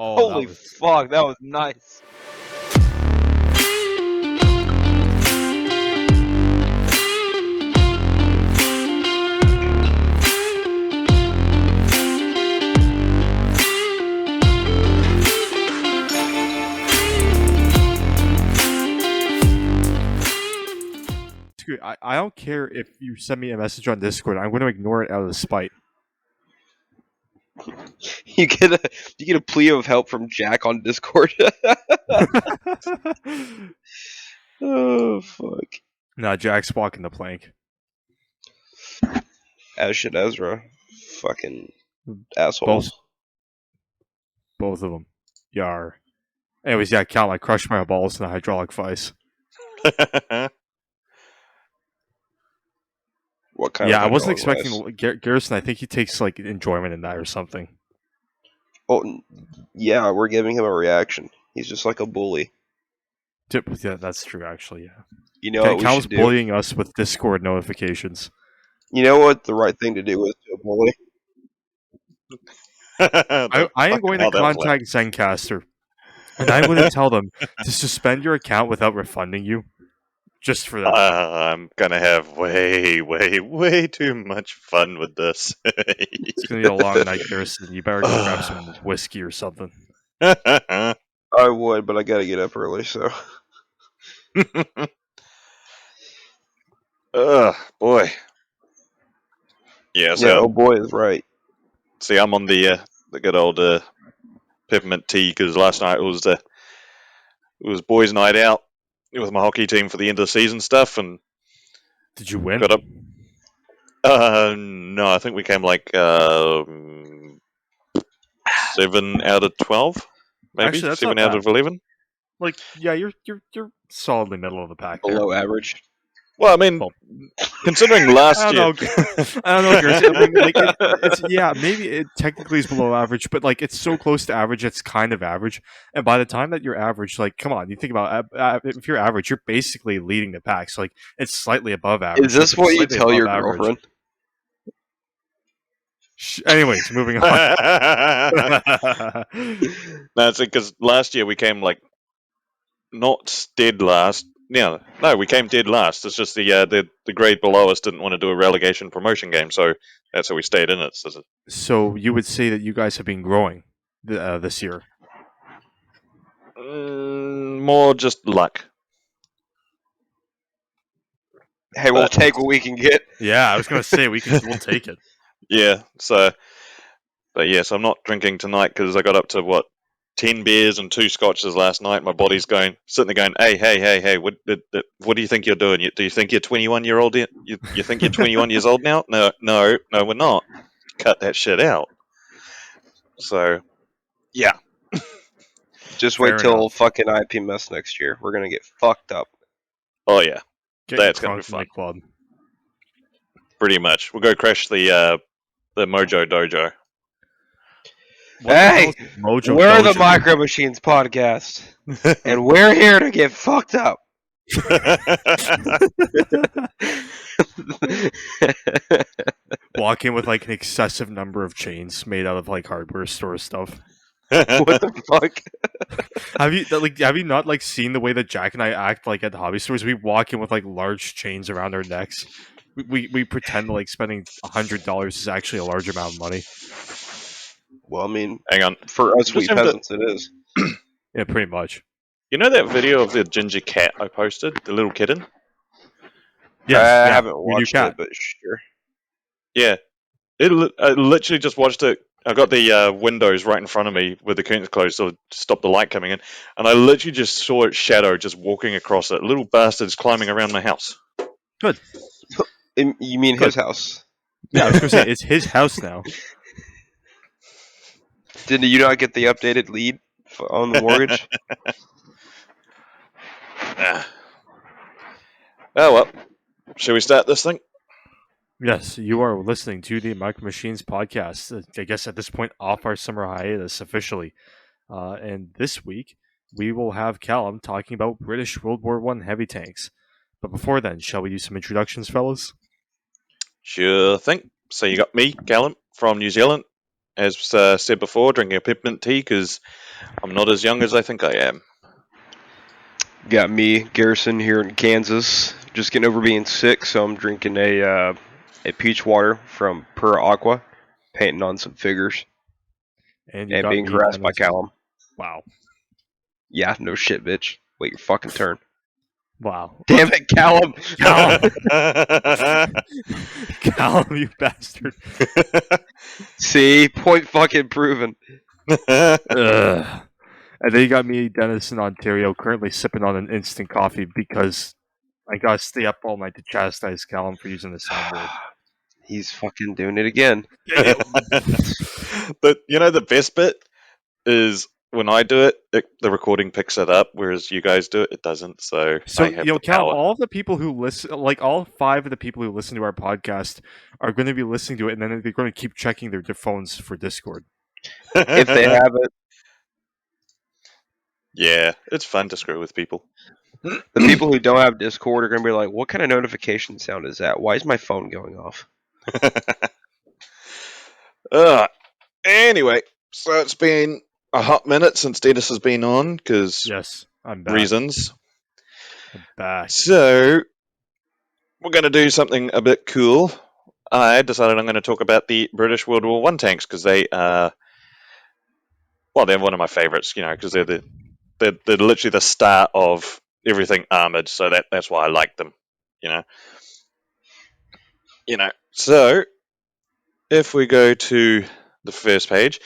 Oh, Holy fuck, that was nice. Dude, I don't care if you send me a message on Discord. I'm going to ignore it out of spite. You get a plea of help from Jack on Discord. Oh fuck. Nah, Jack's walking the plank. As should Ezra. Fucking assholes. Both of them. Yar. Anyways, yeah, Callum, I crushed my balls in a hydraulic vice. What kind Yeah, of I wasn't hydraulic expecting Garrison. I think he takes like enjoyment in that or something. Oh, yeah, we're giving him a reaction. He's just like a bully. Yeah, that's true. Actually, yeah. You know what we Callum's should do? bullying us with Discord notifications. You know what the right thing to do is to a bully? I am going to contact Zencaster, and I'm going to tell them to suspend your account without refunding you, just for that. I'm gonna have way too much fun with this. It's going to be a long night, Garrison. You better go grab some whiskey or something. I would, but I gotta get up early, so. Boy. Yeah, so Yeah, oh boy is right. see, I'm on the good old peppermint tea because last night it was boys' night out with my hockey team for the end of the season stuff, and Did you win? got up. No, I think we came like 7 out of 12, maybe. Actually, that's 7 not out bad. of 11. Like, yeah, you're solidly middle of the pack. There. Below average. Well, I mean, considering last I year, don't know. I don't know, Garrison. I mean, like, it's yeah, maybe it technically is below average, but like it's so close to average, it's kind of average. And by the time that you're average, like, come on, you think about if you're average, you're basically leading the pack. So like, it's slightly above average. Is this It's what you slightly tell above your average. girlfriend? Anyways, moving on. no, it's because last year we came like not dead last. Yeah, no, we came dead last. It's just the grade below us didn't want to do a relegation promotion game, so that's how we stayed in it. So you would say that you guys have been growing this year? More just luck. Hey, we'll take what we can get. Yeah, I was gonna say we'll take it. Yeah, so, but yes, I'm not drinking tonight because I got up to 10 beers and 2 scotches last night. My body's sitting there going, hey, what do you think you're doing? Do you think you're 21-year-old? You think you're 21 years old now? No, we're not. Cut that shit out. So, yeah. Just wait till fucking IPMS next year. We're gonna get fucked up. Oh yeah, that's gonna be fun. Club. Pretty much. We'll go crash the Mojo Dojo. Hey, we're the Micro Machines podcast, and we're here to get fucked up. Walk in with like an excessive number of chains made out of like hardware store stuff. What the fuck? Have you not like seen the way that Jack and I act like at the hobby stores? We walk in with like large chains around our necks. We pretend like spending $100 is actually a large amount of money. Well, I mean, hang on. For us sweet peasants, it is. Yeah, pretty much. You know that video of the ginger cat I posted, the little kitten? Yeah, I haven't watched it, but sure. Yeah, I literally just watched it. I got the windows right in front of me with the curtains closed, so to stop the light coming in, and I literally just saw its shadow just walking across it. Little bastard's climbing around my house. Good. You mean his house? Yeah, I was going to say, it's his house now. Did you not get the updated lead on the mortgage? Oh, well. Shall we start this thing? Yes, you are listening to the Micro Machines podcast. I guess at this point, off our summer hiatus officially. And this week, we will have Callum talking about British World War I heavy tanks. But before then, shall we do some introductions, fellas? Sure thing. So you got me, Callum, from New Zealand, as said before, drinking a peppermint tea because I'm not as young as I think I am. Got me, Garrison, here in Kansas. Just getting over being sick, so I'm drinking a peach water from Per Aqua, painting on some figures, And you and got being me, harassed by Dennis. Callum. Wow. Yeah, no shit, bitch. Wait your fucking turn. Wow. Damn it, Callum! Callum! Callum, you bastard. See? Point fucking proven. Ugh. And then you got me, Dennis, in Ontario, currently sipping on an instant coffee because I gotta stay up all night to chastise Callum for using the soundboard. He's fucking doing it again. But you know the best bit is when I do it, the recording picks it up, whereas you guys do it, it doesn't. So So, I have the Callum, power. all of the people who listen, like all 5 of the people who listen to our podcast, are going to be listening to it, and then they're going to keep checking their phones for Discord. If they have it. Yeah, it's fun to screw with people. The people who don't have Discord are going to be like, what kind of notification sound is that? Why is my phone going off? Anyway, so it's been a hot minute since Dennis has been on, because Yes, I'm back. reasons. I'm back. So, we're going to do something a bit cool. I decided I'm going to talk about the British World War I tanks, because they are, well, they're one of my favourites, you know, because they're literally the start of everything armoured, so that's why I like them, you know. So, if we go to the first page,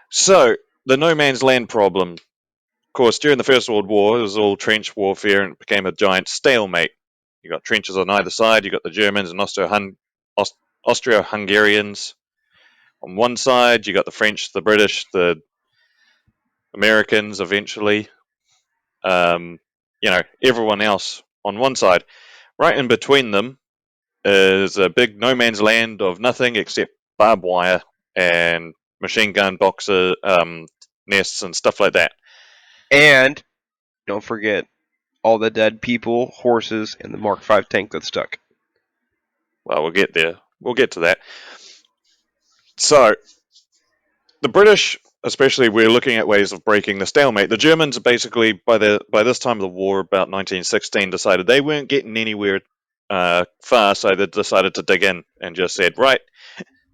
so, the no man's land problem. Of course, during the First World War, it was all trench warfare and it became a giant stalemate. You got trenches on either side, you got the Germans and Austro-Hungarians on one side, you got the French, the British, the Americans eventually, everyone else on one side. Right in between them is a big no man's land of nothing except barbed wire and machine gun boxer nests and stuff like that. And don't forget all the dead people, horses, and the Mark V tank that's stuck. Well, we'll get there. We'll get to that. So, the British, especially, we're looking at ways of breaking the stalemate. The Germans, basically, by this time of the war, about 1916, decided they weren't getting anywhere far, so they decided to dig in and just said, right,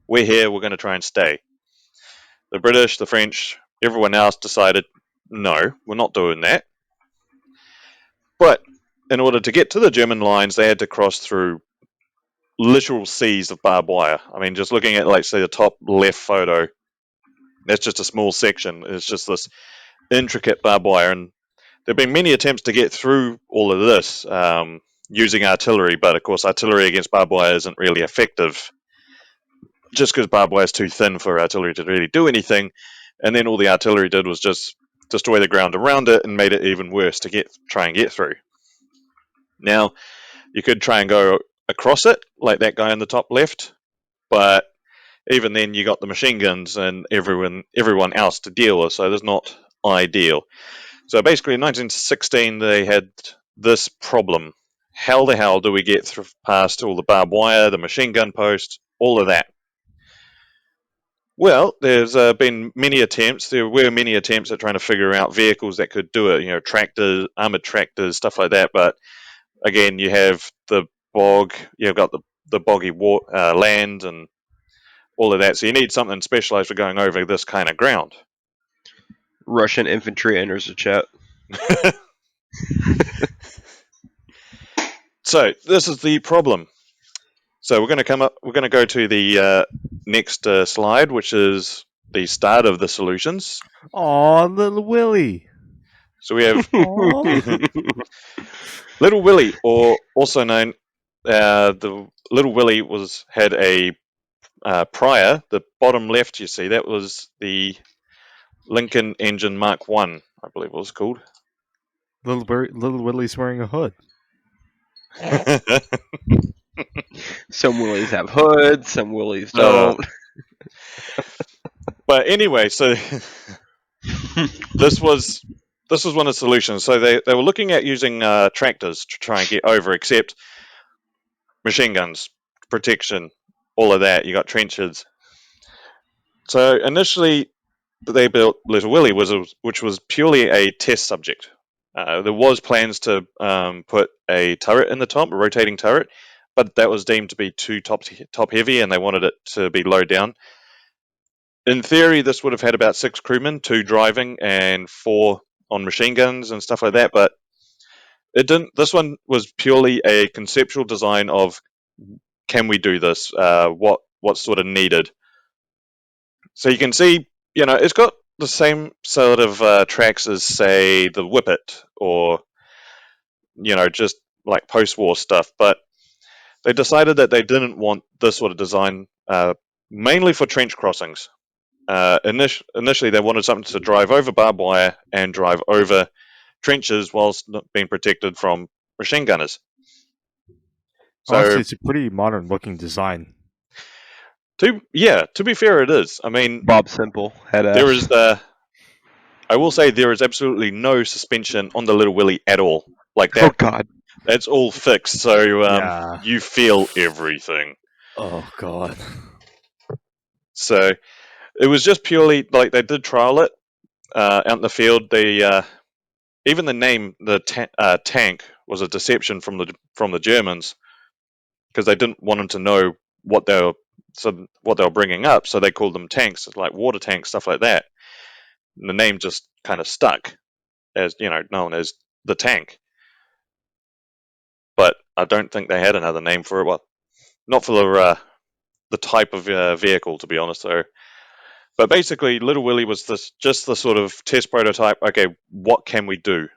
we're here, we're going to try and stay. The British, the French, everyone else decided, no, we're not doing that. But in order to get to the German lines, they had to cross through literal seas of barbed wire. I mean, just looking at, like, say, the top left photo, that's just a small section. It's just this intricate barbed wire, and there have been many attempts to get through all of this using artillery, but of course artillery against barbed wire isn't really effective, just because barbed wire is too thin for artillery to really do anything, and then all the artillery did was just destroy the ground around it and made it even worse to try and get through. Now, you could try and go across it, like that guy in the top left, but even then you got the machine guns and everyone else to deal with, so that's not ideal. So basically in 1916 they had this problem. How the hell do we get past all the barbed wire, the machine gun post, all of that? Well, there's been many attempts. There were many attempts at trying to figure out vehicles that could do it, you know, tractors, armored tractors, stuff like that. But again, you have the bog, you've got the boggy land and all of that. So you need something specialized for going over this kind of ground. Russian infantry enters the chat. So this is the problem. So we're going to go to the next slide, which is the start of the solutions. Aw, Little Willie. So we have Aw. Little Willie, or also known, the Little Willie had a prior. The bottom left, you see, that was the Lincoln Engine Mark I believe it was called. Little Willie's wearing a hood. Some Willies have hoods, some Willies don't. But anyway, so this was one of the solutions. So they were looking at using tractors to try and get over, except machine guns, protection, all of that. You got trenches. So initially, they built Little Willie, which was purely a test subject. There was plans to put a turret in the top, a rotating turret, but that was deemed to be too top heavy, and they wanted it to be low down. In theory, this would have had about 6 crewmen, 2 driving and 4 on machine guns and stuff like that, but it didn't. This one was purely a conceptual design of, can we do this? What's sort of needed? So you can see, it's got the same sort of tracks as, say, the Whippet, or just like post-war stuff. But they decided that they didn't want this sort of design, mainly for trench crossings. Initially, they wanted something to drive over barbed wire and drive over trenches whilst not being protected from machine gunners. So, Honestly, it's a pretty modern-looking design. to be fair, it is. I mean, Bob Simple had a. there is I will say there is absolutely no suspension on the Little Willie at all. Like Oh that, God. that's all fixed. So Yeah. you feel everything. Oh god. So it was just purely like they did trial it out in the field. They even the name, the tank, was a deception from the Germans, because they didn't want them to know what they were bringing up. So they called them tanks, like water tanks, stuff like that. And the name just kind of stuck as known as the tank. But I don't think they had another name for it. Well, not for the type of vehicle, to be honest. So, but basically, Little Willie was just the sort of test prototype. Okay, what can we do?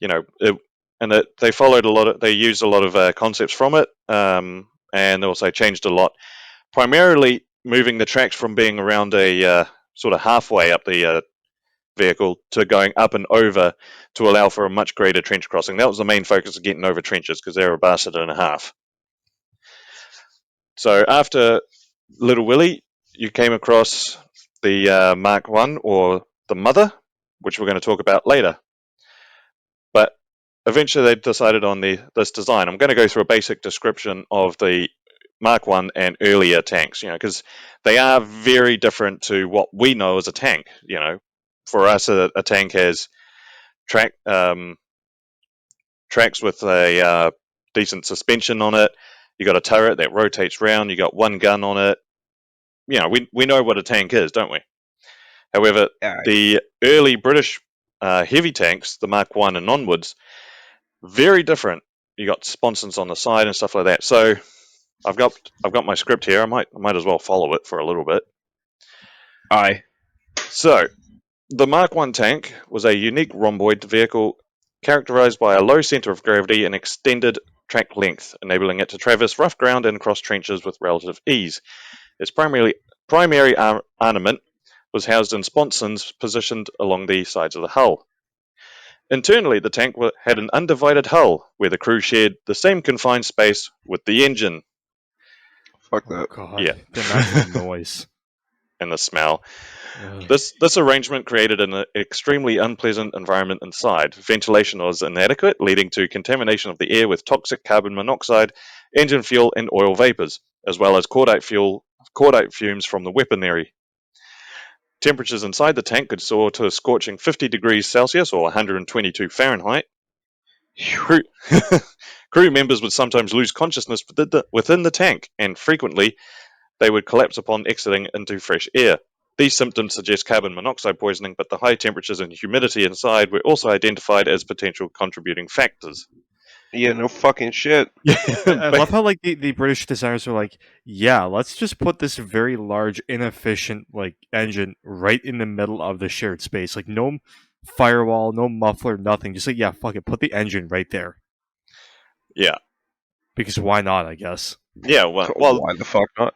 They followed they used a lot of concepts from it, and they also changed a lot. Primarily, moving the tracks from being around a sort of halfway up the vehicle to going up and over to allow for a much greater trench crossing. That was the main focus of getting over trenches, because they're a bastard and a half. So after Little Willie, you came across the Mark 1, or the Mother, which we're going to talk about later. But eventually they decided on this design. I'm going to go through a basic description of the Mark 1 and earlier tanks, because they are very different to what we know as a tank. For us, a tank has tracks with a decent suspension on it. You got a turret that rotates round. You got one gun on it. We know what a tank is, don't we? However, the early British heavy tanks, the Mark 1 and onwards, very different. You got sponsons on the side and stuff like that. So I've got my script here. I might as well follow it for a little bit. Aye. So the Mark 1 tank was a unique rhomboid vehicle characterized by a low center of gravity and extended track length, enabling it to traverse rough ground and cross trenches with relative ease. Its primary armament was housed in sponsons positioned along the sides of the hull. Internally, the tank had an undivided hull, where the crew shared the same confined space with the engine. Fuck Oh that. god. Yeah. Imagine the noise. And the smell. Ugh. This arrangement created an extremely unpleasant environment inside. Ventilation was inadequate, leading to contamination of the air with toxic carbon monoxide, engine fuel, and oil vapors, as well as cordite fumes from the weaponry. Temperatures inside the tank could soar to a scorching 50 degrees Celsius or 122 Fahrenheit. Crew members would sometimes lose consciousness within the tank, and frequently they would collapse upon exiting into fresh air. These symptoms suggest carbon monoxide poisoning, but the high temperatures and humidity inside were also identified as potential contributing factors. Yeah, no fucking shit. I love how the British designers were like, yeah, let's just put this very large, inefficient engine right in the middle of the shared space. Like no firewall, no muffler, nothing. Just yeah, fuck it, put the engine right there. Yeah. Because why not? I guess. Yeah. Well, Why the fuck not?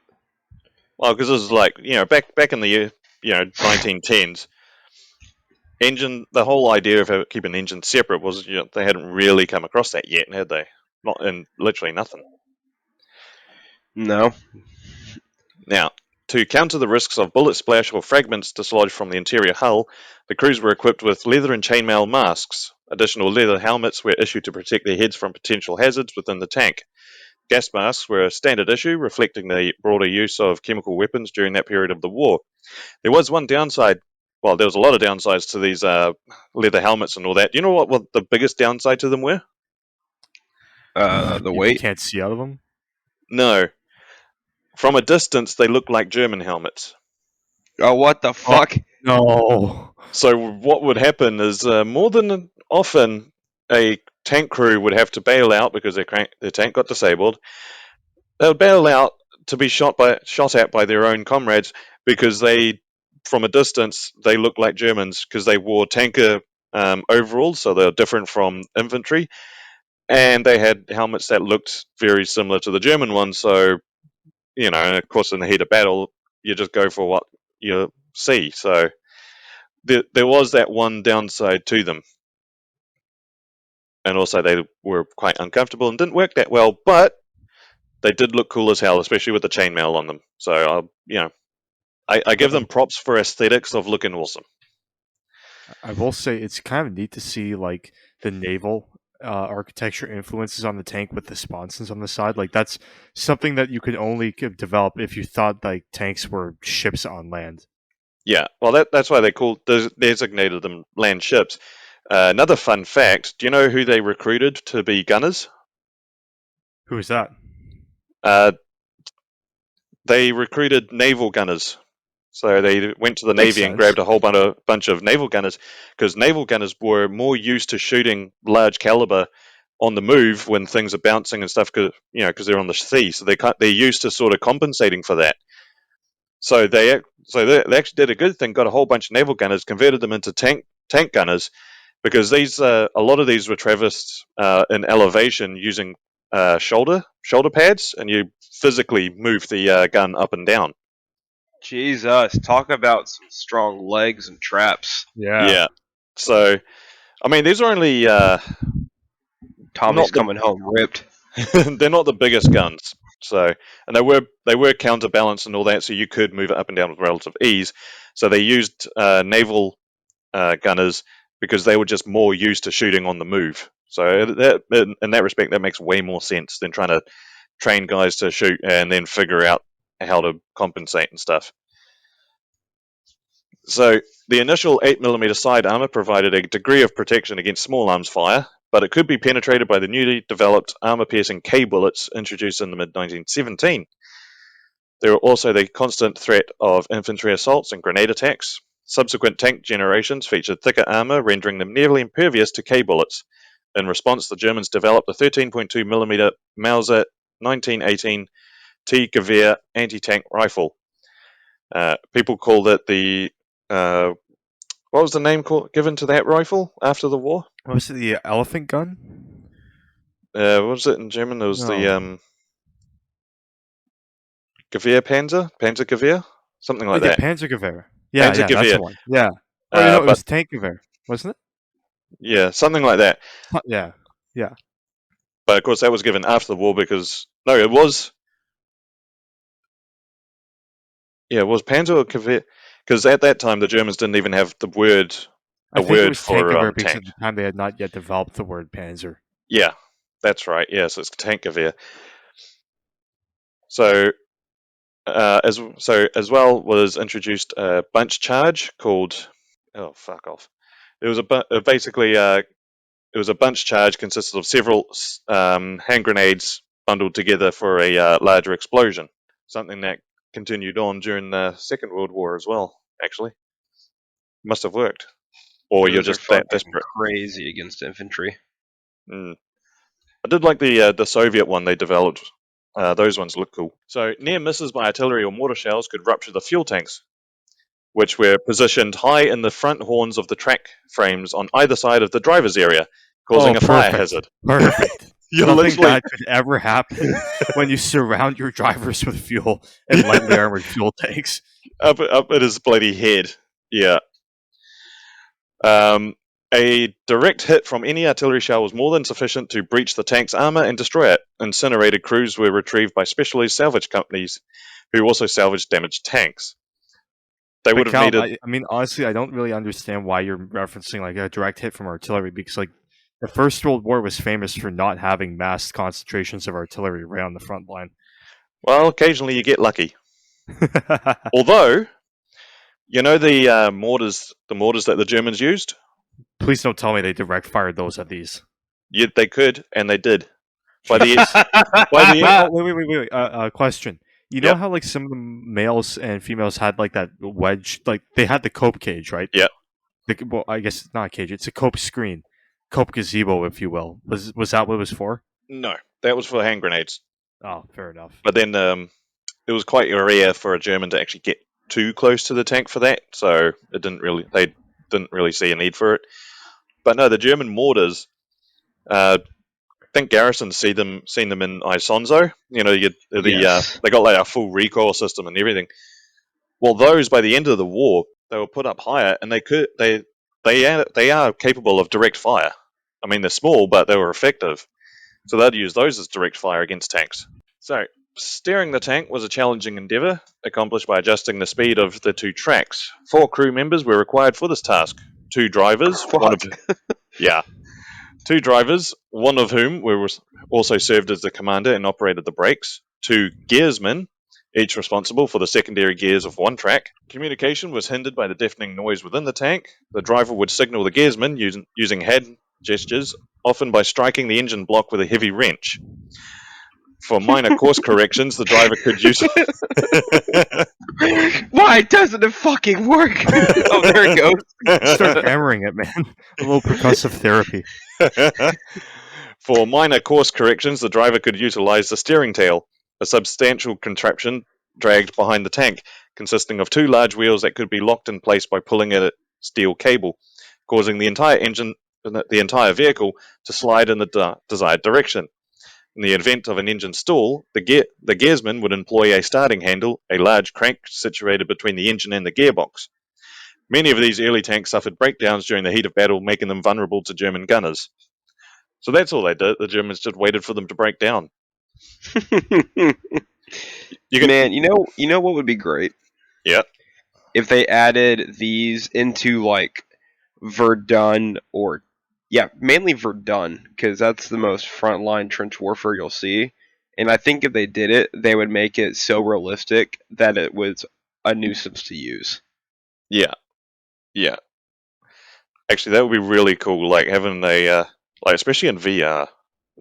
Well, because it was back in the year 1910s. The whole idea of keeping engines separate was they hadn't really come across that yet, had they? Not in literally nothing. No. Now, to counter the risks of bullet splash or fragments dislodged from the interior hull, the crews were equipped with leather and chainmail masks. Additional leather helmets were issued to protect their heads from potential hazards within the tank. Gas masks were a standard issue, reflecting the broader use of chemical weapons during that period of the war. There was one downside. Well, there was a lot of downsides to these leather helmets and all that. Do you know what the biggest downside to them were? The You weight. can't see out of them. No. From a distance, they looked like German helmets. Oh, what the Oh, fuck? no. So what would happen is more than often a tank crew would have to bail out because their tank got disabled. They would bail out to be shot at by their own comrades because from a distance, they looked like Germans because they wore tanker overalls, so they're different from infantry, and they had helmets that looked very similar to the German ones. So and of course, in the heat of battle, you just go for what you see. So there was that one downside to them, and also they were quite uncomfortable and didn't work that well, but they did look cool as hell, especially with the chainmail on them. So I give them props for aesthetics of looking awesome. I will say it's kind of neat to see like the naval architecture influences on the tank with the sponsons on the side. Like that's something that you could only develop if you thought like tanks were ships on land. Yeah, well, that's why they designated them land ships. Another fun fact: do you know who they recruited to be gunners? Who is that? Uh, they recruited naval gunners. So they went to the Makes Navy and sense. grabbed a whole bunch of naval gunners because naval gunners were more used to shooting large caliber on the move when things are bouncing and stuff because they're on the sea. So they're used to sort of compensating for that. So they actually did a good thing, got a whole bunch of naval gunners, converted them into tank gunners because these a lot of these were traversed in elevation using shoulder pads, and you physically move the gun up and down. Jesus, talk about some strong legs and traps. Yeah. Yeah. So, I mean, these are only Tommy's not the coming home ripped. they're not the biggest guns. So, and they were counterbalanced and all that, so you could move it up and down with relative ease. So they used naval gunners because they were just more used to shooting on the move. So in that respect, that makes way more sense than trying to train guys to shoot and then figure out how to compensate and stuff. So the initial 8mm side armor provided a degree of protection against small arms fire, but it could be penetrated by the newly developed armor-piercing K bullets introduced in the mid-1917. There were also the constant threat of infantry assaults and grenade attacks. Subsequent tank generations featured thicker armor, rendering them nearly impervious to K bullets. In response, the Germans developed the 13.2mm Mauser 1918 T-Gewehr anti-tank rifle. People called it the what was the name given to that rifle after the war? What was it? The elephant gun? What was it in German? It was No. the Panzergewehr, something like Yeah, that. Panzergewehr. Yeah, that's Panzergewehr. the one. Yeah. Or you know, it But was Tankgewehr, wasn't it? yeah, something like that. Yeah. Yeah. But of course, that was given after the war because no, it was Panzer or Gewehr because at that time the Germans didn't even have I a think it word was for Tankgewehr because tank. at the time they had not yet developed the word Panzer. Yeah, that's right. Yes, it's Tankgewehr. So as well was introduced a bunch charge called fuck off. It was basically it was a bunch charge consisted of several hand grenades bundled together for a larger explosion. Something that continued on during the Second World War as well. Actually, must have worked, or you're Those are just that fucking desperate. crazy against infantry. Mm. I did like the Soviet one they developed. Those ones look cool. So near misses by artillery or mortar shells could rupture the fuel tanks, which were positioned high in the front horns of the track frames on either side of the driver's area, causing Oh, a fire perfect. hazard. Perfect. You're Nothing literally bad could ever happen when you surround your drivers with fuel and lightly armored fuel tanks. up at his bloody head. Yeah. A direct hit from any artillery shell was more than sufficient to breach the tank's armor and destroy it. Incinerated crews were retrieved by specialist salvage companies who also salvaged damaged tanks. They would But have Callum, needed. I mean, honestly, I don't really understand why you're referencing like a direct hit from artillery because like The First World War was famous for not having mass concentrations of artillery right on the front line. Well, occasionally you get lucky. Although, you know the mortars that the Germans used? Please don't tell me they direct fired those at these. Yeah, they could, and they did. By the Jesus. by the Wait. Question. You know Yep. how like some of the males and females had like that wedge, like they had the cope cage, right? Yep. Well, I guess it's not a cage; it's a cope screen, cope gazebo, if you will. Was that what it was for? No, that was for hand grenades. Oh, fair enough. But then it was quite rare for a German to actually get too close to the tank for that, so they didn't really see a need for it. But no, the German mortars. I think Garrison's seen them in Isonzo. You know, Yes. they got like a full recoil system and everything. Well, those by the end of the war, they were put up higher, and they are capable of direct fire. I mean, they're small, but they were effective. So they'd use those as direct fire against tanks. So steering the tank was a challenging endeavour, accomplished by adjusting the speed of the two tracks. 4 crew members were required for this task. 2 drivers, two drivers, one of whom also served as the commander and operated the brakes. 2 gearsmen, each responsible for the secondary gears of one track. Communication was hindered by the deafening noise within the tank. The driver would signal the gearsman using hand gestures, often by striking the engine block with a heavy wrench. For minor course corrections, the driver could use. Why doesn't it fucking work? Oh, there it goes. Start hammering it, man. A little percussive therapy. For minor course corrections, the driver could utilize the steering tail, a substantial contraption dragged behind the tank, consisting of 2 large wheels that could be locked in place by pulling at a steel cable, causing the entire vehicle to slide in the desired direction. In the event of an engine stall, the gearsman would employ a starting handle, a large crank situated between the engine and the gearbox. Many of these early tanks suffered breakdowns during the heat of battle, making them vulnerable to German gunners. So that's all they did. The Germans just waited for them to break down. Man, you know what would be great? Yeah. If they added these into like Verdun mainly Verdun, because that's the most frontline trench warfare you'll see. And I think if they did it, they would make it so realistic that it was a nuisance to use. Yeah. Actually, that would be really cool. Like having especially in VR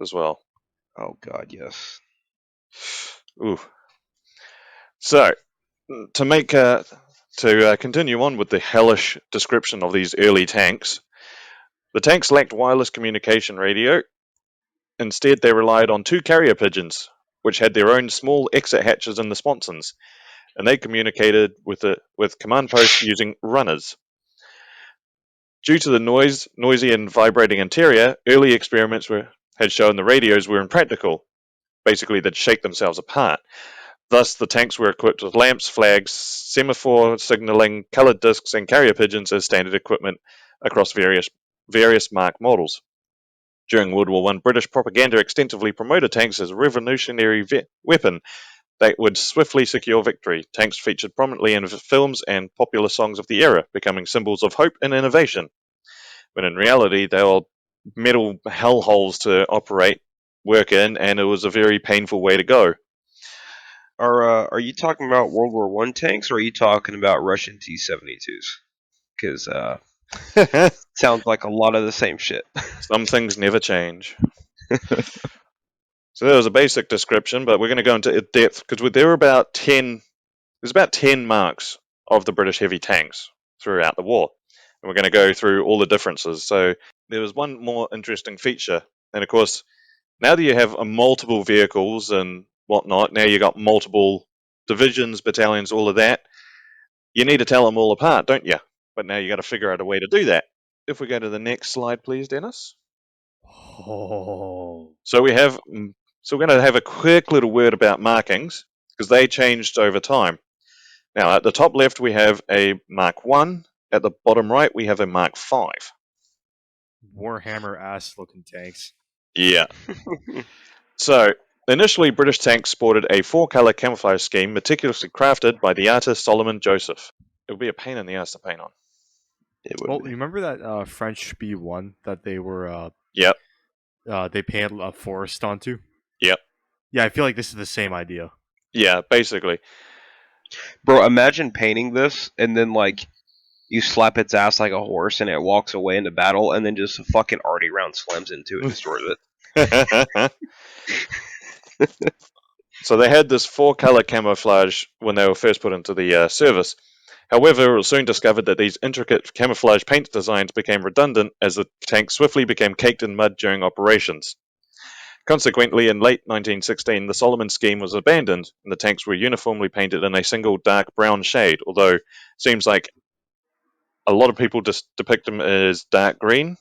as well. Oh god, yes. Ooh. So to continue on with the hellish description of these early tanks, the tanks lacked wireless communication radio. Instead, they relied on 2 carrier pigeons, which had their own small exit hatches in the sponsons, and they communicated with command posts using runners. Due to the noisy and vibrating interior, early experiments had shown the radios were impractical. Basically, they'd shake themselves apart. Thus, the tanks were equipped with lamps, flags, semaphore signaling, coloured discs, and carrier pigeons as standard equipment across various Mark models. During World War I, British propaganda extensively promoted tanks as a revolutionary weapon that would swiftly secure victory. Tanks featured prominently in films and popular songs of the era, becoming symbols of hope and innovation. When in reality, they were metal hellholes to work in, and it was a very painful way to go. Are you talking about World War One tanks, or are you talking about Russian T-72s? Because sounds like a lot of the same shit. Some things never change. So that was a basic description, but we're going to go into depth because there were about 10. There's about 10 marks of the British heavy tanks throughout the war, and we're going to go through all the differences. So there was one more interesting feature, and of course, now that you have multiple vehicles and whatnot, now you got multiple divisions, battalions, all of that. You need to tell them all apart, don't you? But now you got to figure out a way to do that. If we go to the next slide, please, Dennis. Oh. So we're going to have a quick little word about markings because they changed over time. Now, at the top left, we have a Mark 1. At the bottom right, we have a Mark 5. Warhammer ass-looking tanks. Yeah. So, initially, British tanks sported a 4-colour camouflage scheme meticulously crafted by the artist Solomon Joseph. It would be a pain in the ass to paint on. It would Well, be. you remember that French B1 that they were Yep. They painted a forest onto. Yep. Yeah, I feel like this is the same idea. Yeah, basically. Bro, imagine painting this and then like you slap its ass like a horse and it walks away into battle and then just a fucking arty round slams into it and destroys it. So they had this 4-color camouflage when they were first put into the service. However, it was soon discovered that these intricate camouflage paint designs became redundant as the tank swiftly became caked in mud during operations. Consequently, in late 1916, the Solomon scheme was abandoned, and the tanks were uniformly painted in a single dark brown shade, although it seems like a lot of people just depict them as dark green,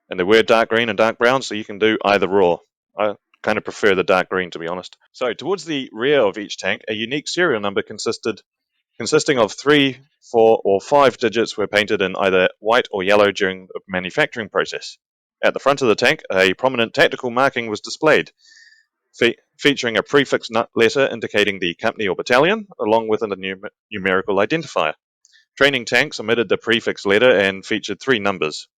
and they were dark green and dark brown, so you can do either or. I kind of prefer the dark green, to be honest. So, towards the rear of each tank, a unique serial number consisting of 3, 4, or 5 digits were painted in either white or yellow during the manufacturing process. At the front of the tank, a prominent tactical marking was displayed, featuring a prefix letter indicating the company or battalion, along with a numerical identifier. Training tanks omitted the prefix letter and featured 3 numbers.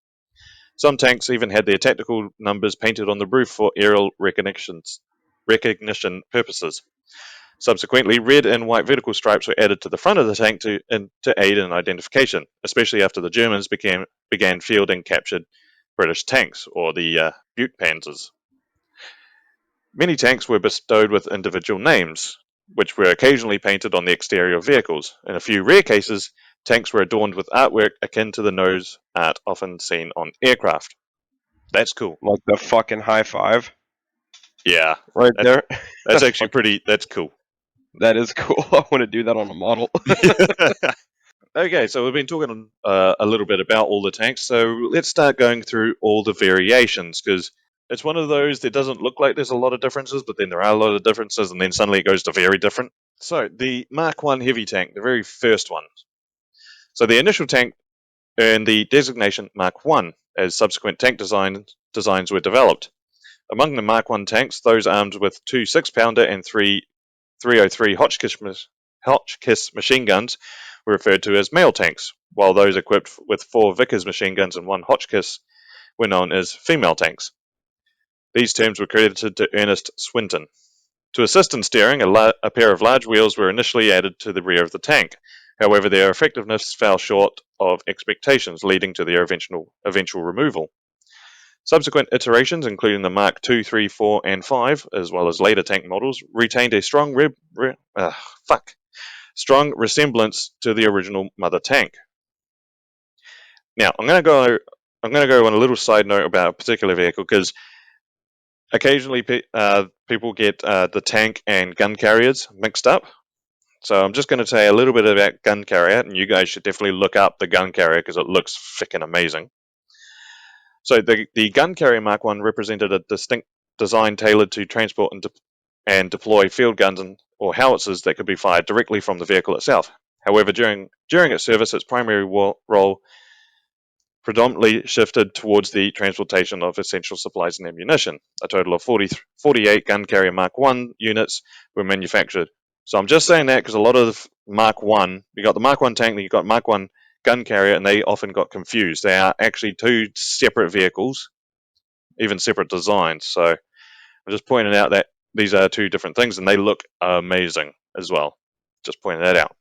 Some tanks even had their tactical numbers painted on the roof for aerial recognition purposes. Subsequently, red and white vertical stripes were added to the front of the tank to aid in identification, especially after the Germans began fielding captured British tanks, or the Butte Panzers. Many tanks were bestowed with individual names, which were occasionally painted on the exterior of vehicles. In a few rare cases, tanks were adorned with artwork akin to the nose art often seen on aircraft. That's cool. Like the fucking high five. Yeah. Right there. That's actually that's cool. That is cool. I want to do that on a model. Okay, so we've been talking a little bit about all the tanks, so let's start going through all the variations, because it's one of those that doesn't look like there's a lot of differences, but then there are a lot of differences, and then suddenly it goes to very different. So, the Mark 1 heavy tank, the very first one. So, the initial tank earned the designation Mark 1, as subsequent tank designs were developed. Among the Mark 1 tanks, those armed with 2 6-pounder and 3 303 Hotchkiss machine guns were referred to as male tanks, while those equipped with 4 Vickers machine guns and 1 Hotchkiss were known as female tanks. These terms were credited to Ernest Swinton. To assist in steering, a pair of large wheels were initially added to the rear of the tank. However, their effectiveness fell short of expectations, leading to their eventual removal. Subsequent iterations, including the Mark II, 3, 4, and 5, as well as later tank models, retained a strong resemblance to the original mother tank. Now, I'm going to go on a little side note about a particular vehicle, because occasionally people get the tank and gun carriers mixed up. So I'm just going to say a little bit about gun carrier, and you guys should definitely look up the gun carrier because it looks freaking amazing. So the gun carrier Mark I represented a distinct design tailored to transport and deploy field guns or howitzers that could be fired directly from the vehicle itself. However, during its service, its primary role predominantly shifted towards the transportation of essential supplies and ammunition. A total of 48 gun carrier Mark I units were manufactured. So I'm just saying that because a lot of Mark I, you got the Mark I tank, you got Mark I gun carrier, and they often got confused. They are actually 2 separate vehicles, even separate designs. So I'm just pointing out that these are 2 different things, and they look amazing as well. Just pointing that out.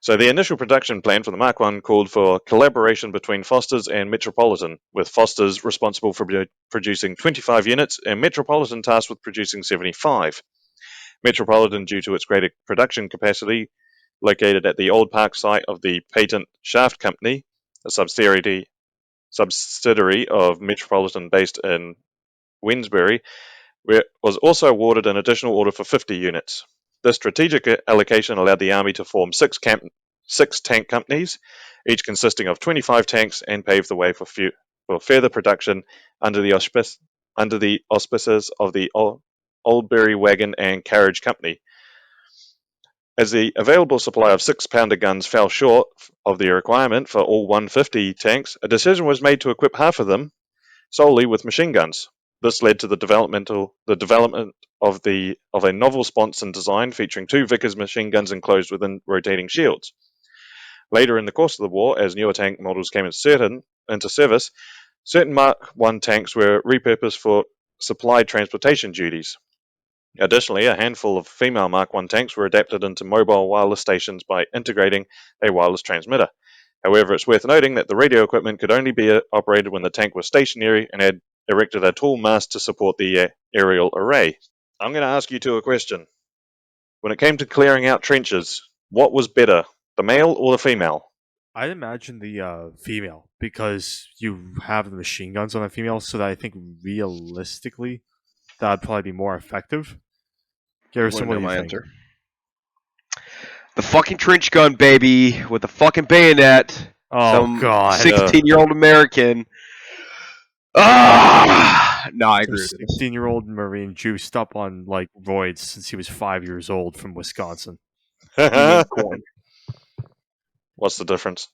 So the initial production plan for the Mark I called for collaboration between Foster's and Metropolitan, with Foster's responsible for producing 25 units and Metropolitan tasked with producing 75. Metropolitan, due to its greater production capacity, located at the old park site of the Patent Shaft Company, a subsidiary of Metropolitan based in Wednesbury, was also awarded an additional order for 50 units. This strategic allocation allowed the Army to form 6 tank companies, each consisting of 25 tanks, and paved the way for further production under the auspices of the Oldbury Wagon and Carriage Company. As the available supply of 6-pounder guns fell short of the requirement for all 150 tanks, a decision was made to equip half of them solely with machine guns. This led to the development of a novel sponson design featuring 2 Vickers machine guns enclosed within rotating shields. Later in the course of the war, as newer tank models came into service, Certain Mark I tanks were repurposed for supply transportation duties. Additionally, a handful of female Mark I tanks were adapted into mobile wireless stations by integrating a wireless transmitter. However, it's worth noting that the radio equipment could only be operated when the tank was stationary and had erected a tall mast to support the aerial array. I'm going to ask you two a question. When it came to clearing out trenches, what was better, the male or the female? I'd imagine the female because you have the machine guns on a female, so that I think realistically that'd probably be more effective. Garrison, what Wouldn't do know you my think? answer. The fucking trench gun, baby, with the fucking bayonet. Oh Some God, 16-year-old American. Ah, no, I some agree with this. 16-year-old Marine juiced up on like roids since he was 5 years old from Wisconsin. Eating corn. What's the difference?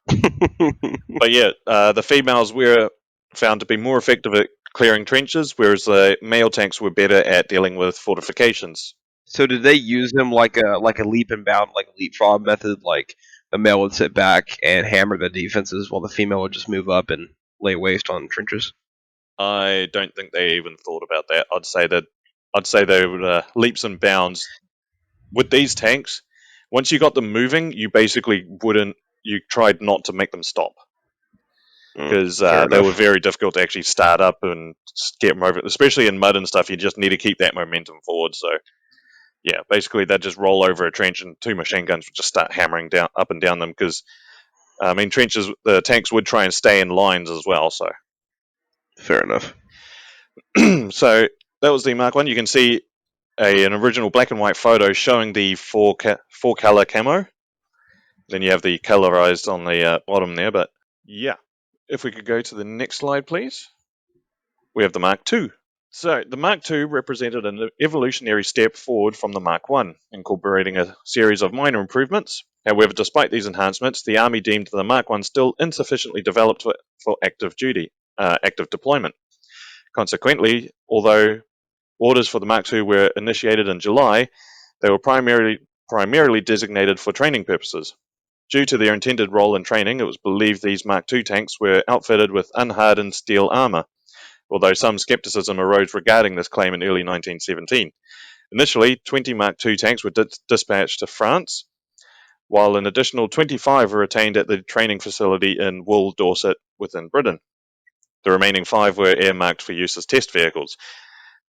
But yeah, the females were found to be more effective at clearing trenches, whereas the male tanks were better at dealing with fortifications. So did they use them like a leap and bound, like a leapfrog method? Like the male would sit back and hammer the defenses, while the female would just move up and lay waste on trenches. I don't think they even thought about that. I'd say they would leaps and bounds with these tanks. Once you got them moving, you basically wouldn't. You tried not to make them stop because Fair they were enough. very difficult to actually start up and get them over. Especially in mud and stuff, you just need to keep that momentum forward. So yeah, basically they'd just roll over a trench and two machine guns would just start hammering down up and down them because I mean trenches, the tanks would try and stay in lines as well. So Fair enough. so that was the Mark One. You can see an original black and white photo showing the four color camo. Then you have the colorized on the bottom there. But yeah, if we could go to the next slide, please. We have the Mark II. So the Mark II represented an evolutionary step forward from the Mark I, incorporating a series of minor improvements. However, despite these enhancements, the Army deemed the Mark I still insufficiently developed for active deployment. Consequently, although orders for the Mark II were initiated in July, they were primarily designated for training purposes. Due to their intended role in training, it was believed these Mark II tanks were outfitted with unhardened steel armor, although some skepticism arose regarding this claim in early 1917. Initially, 20 Mark II tanks were dispatched to France, while an additional 25 were retained at the training facility in Wool, Dorset, within Britain. The remaining 5 were earmarked for use as test vehicles.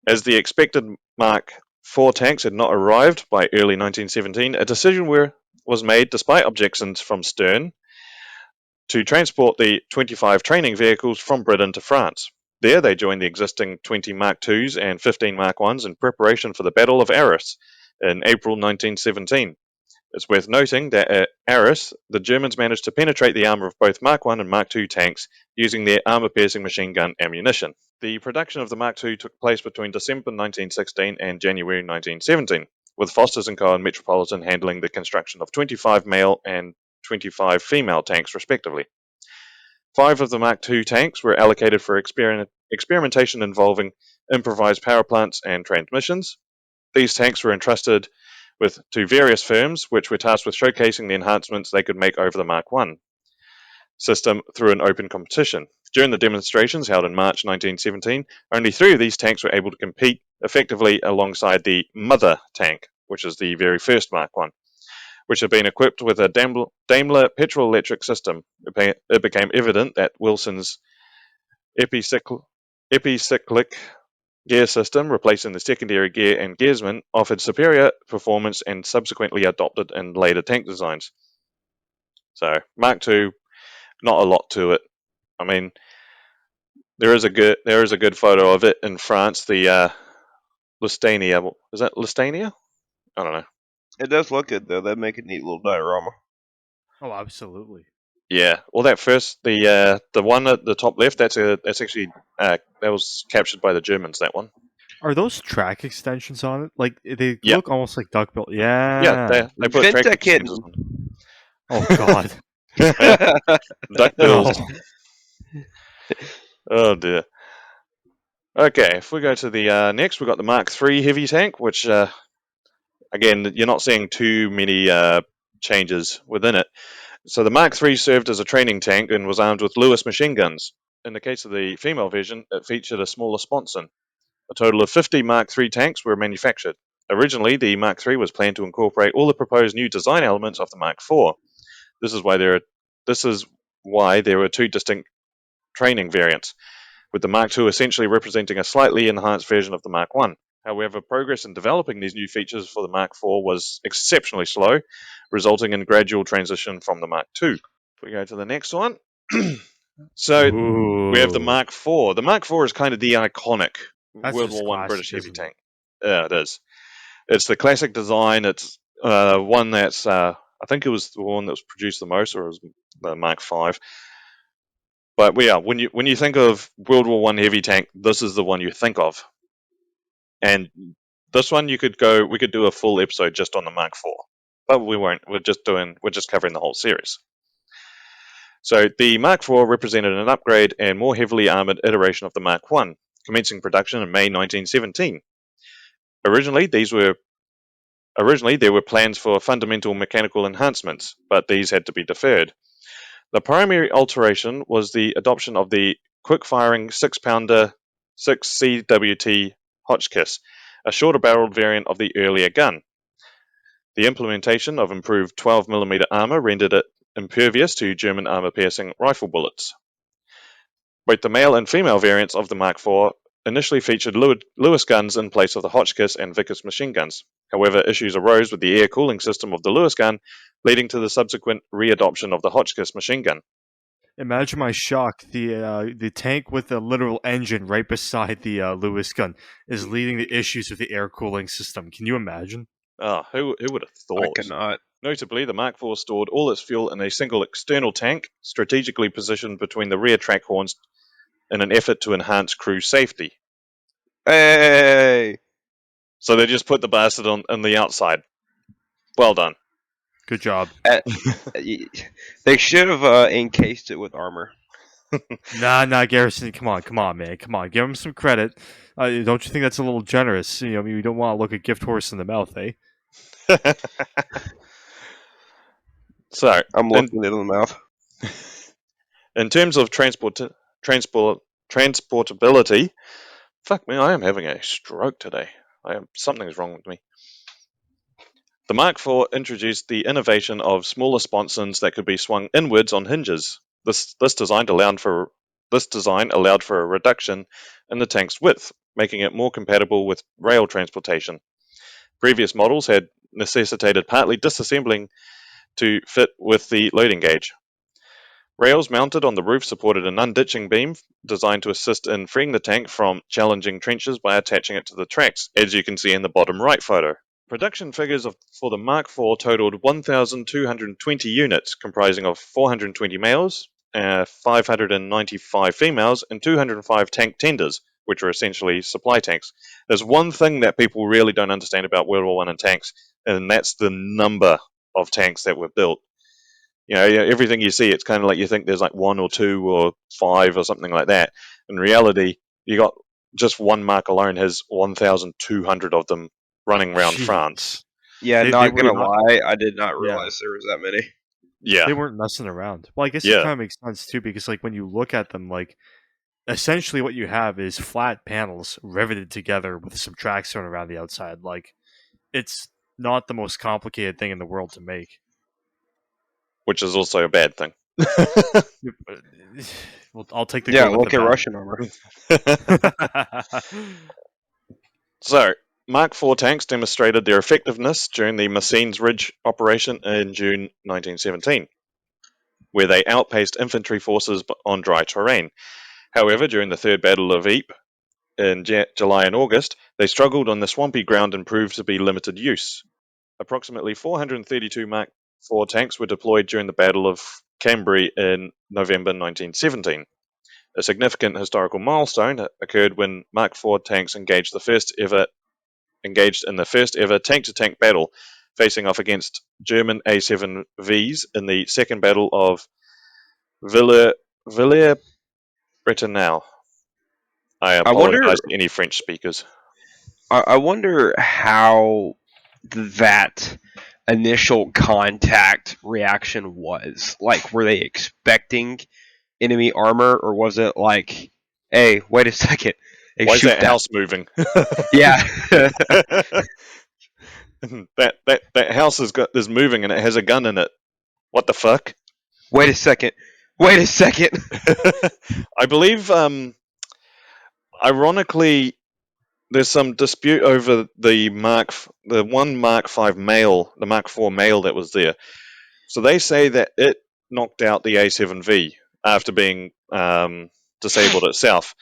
As the expected Mark IV tanks had not arrived by early 1917, a decision was made, despite objections from Stern, to transport the 25 training vehicles from Britain to France. There, they joined the existing 20 Mark IIs and 15 Mark Is in preparation for the Battle of Arras in April 1917. It's worth noting that at Arras, the Germans managed to penetrate the armour of both Mark I and Mark II tanks using their armour-piercing machine gun ammunition. The production of the Mark II took place between December 1916 and January 1917, with Foster's and Co. and Metropolitan handling the construction of 25 male and 25 female tanks, respectively. 5 of the Mark II tanks were allocated for experimentation involving improvised power plants and transmissions. These tanks were entrusted to various firms, which were tasked with showcasing the enhancements they could make over the Mark I system through an open competition. During the demonstrations held in March 1917, only 3 of these tanks were able to compete effectively alongside the Mother tank, which is the very first Mark I, which had been equipped with a Daimler petrol-electric system. It became evident that Wilson's epicyclic gear system, replacing the secondary gear and gearsman, offered superior performance and subsequently adopted in later tank designs. So, Mark II, not a lot to it. I mean, there is a good photo of it in France. The Listania, is that Listania? I don't know. It does look good though. That'd make a neat little diorama. Oh, absolutely. Yeah, well, that first, the one at the top left, that's actually that was captured by the Germans. That one. Are those track extensions on it? Like they Yeah. look almost like duckbill. Yeah, Yeah. they put track Venta extenders kitten. Oh God. on. Duck bills. No. Oh dear. Okay, if we go to the next, we've got the Mark III heavy tank, which again, you're not seeing too many changes within it. So the Mark III served as a training tank and was armed with Lewis machine guns. in the case of the female version, it featured a smaller sponson. A total of 50 Mark III tanks were manufactured. Originally, the Mark III was planned to incorporate all the proposed new design elements of the Mark IV. This is why there were two distinct training variants, with the Mark II essentially representing a slightly enhanced version of the Mark I. However, progress in developing these new features for the Mark IV was exceptionally slow, resulting in gradual transition from the Mark II. If we go to the next one. So we have the Ooh, Mark IV. The Mark IV is kind of the iconic that's World just War One classic, British heavy isn't it? tank. Yeah, it is. It's the classic design. It's one that's I think it was the one that was produced the most, or it was the Mark V. But yeah, when you think of World War One heavy tank, this is the one you think of. And this one we could do a full episode just on the Mark IV, but we won't. We're just covering the whole series. So the Mark IV represented an upgrade and more heavily armored iteration of the Mark I, commencing production in May 1917. Originally, there were plans for fundamental mechanical enhancements, but these had to be deferred. The primary alteration was the adoption of the quick-firing 6-pounder 6CWT Hotchkiss, a shorter-barreled variant of the earlier gun. The implementation of improved 12mm armor rendered it impervious to German armor-piercing rifle bullets. Both the male and female variants of the Mark IV initially featured Lewis guns in place of the Hotchkiss and Vickers machine guns. However, issues arose with the air cooling system of the Lewis gun, leading to the subsequent readoption of the Hotchkiss machine gun. Imagine my shock. The tank with the literal engine right beside the Lewis gun is leading the issues with the air cooling system. Can you imagine? Who would have I thought? cannot. Notably, the Mark IV stored all its fuel in a single external tank, strategically positioned between the rear track horns in an effort to enhance crew safety. Hey! So they just put the bastard on the outside. Well done. Good job. They should have encased it with armor. Nah, Garrison. Come on, man. Come on, give him some credit. Don't you think that's a little generous? I mean, we don't want to look a gift horse in the mouth, eh? So, I'm looking it in the mouth. in terms of transportability, fuck me, I am having a stroke today. Something's wrong with me. The Mark IV introduced the innovation of smaller sponsons that could be swung inwards on hinges. This design allowed for a reduction in the tank's width, making it more compatible with rail transportation. Previous models had necessitated partly disassembling to fit with the loading gauge. Rails mounted on the roof supported an unditching beam designed to assist in freeing the tank from challenging trenches by attaching it to the tracks, as you can see in the bottom right photo. Production figures for the Mark IV totaled 1,220 units, comprising of 420 males, 595 females, and 205 tank tenders, which are essentially supply tanks. There's one thing that people really don't understand about World War I and tanks, and that's the number of tanks that were built. Everything you see, it's kind of like you think there's like 1 or 2 or 5 or something like that. In reality, you got just one Mark alone has 1,200 of them running around Jeez. France. Yeah, They not were gonna not- lie, I did not Yeah. realize there was that many. Yeah, They weren't messing around. Well, I guess it Yeah. kind of makes sense too, because like when you look at them, like essentially what you have is flat panels riveted together with some tracks thrown around the outside. Like it's not the most complicated thing in the world to make. which is also a bad thing. Well, I'll take the Yeah, good with look at the Russian armor. bad. So, Mark IV tanks demonstrated their effectiveness during the Messines Ridge operation in June 1917, where they outpaced infantry forces on dry terrain. However, during the Third Battle of Ypres in July and August, they struggled on the swampy ground and proved to be limited use. Approximately 432 Mark IV tanks were deployed during the Battle of Cambrai in November 1917. A significant historical milestone occurred when Mark IV tanks engaged in the first ever tank-to-tank battle, facing off against German A7Vs in the Second Battle of Villers-Bretonneux. I apologize to any French speakers. I wonder how that initial contact reaction was. Like, were they expecting enemy armor, or was it like, hey, wait a second, hey, Why is shoot that house moving? Yeah. that house is moving and it has a gun in it. What the fuck? Wait a second. Wait a second. I believe, ironically, there's some dispute over the Mark 5 male, the Mark 4 male that was there. So they say that it knocked out the A7V after being disabled itself.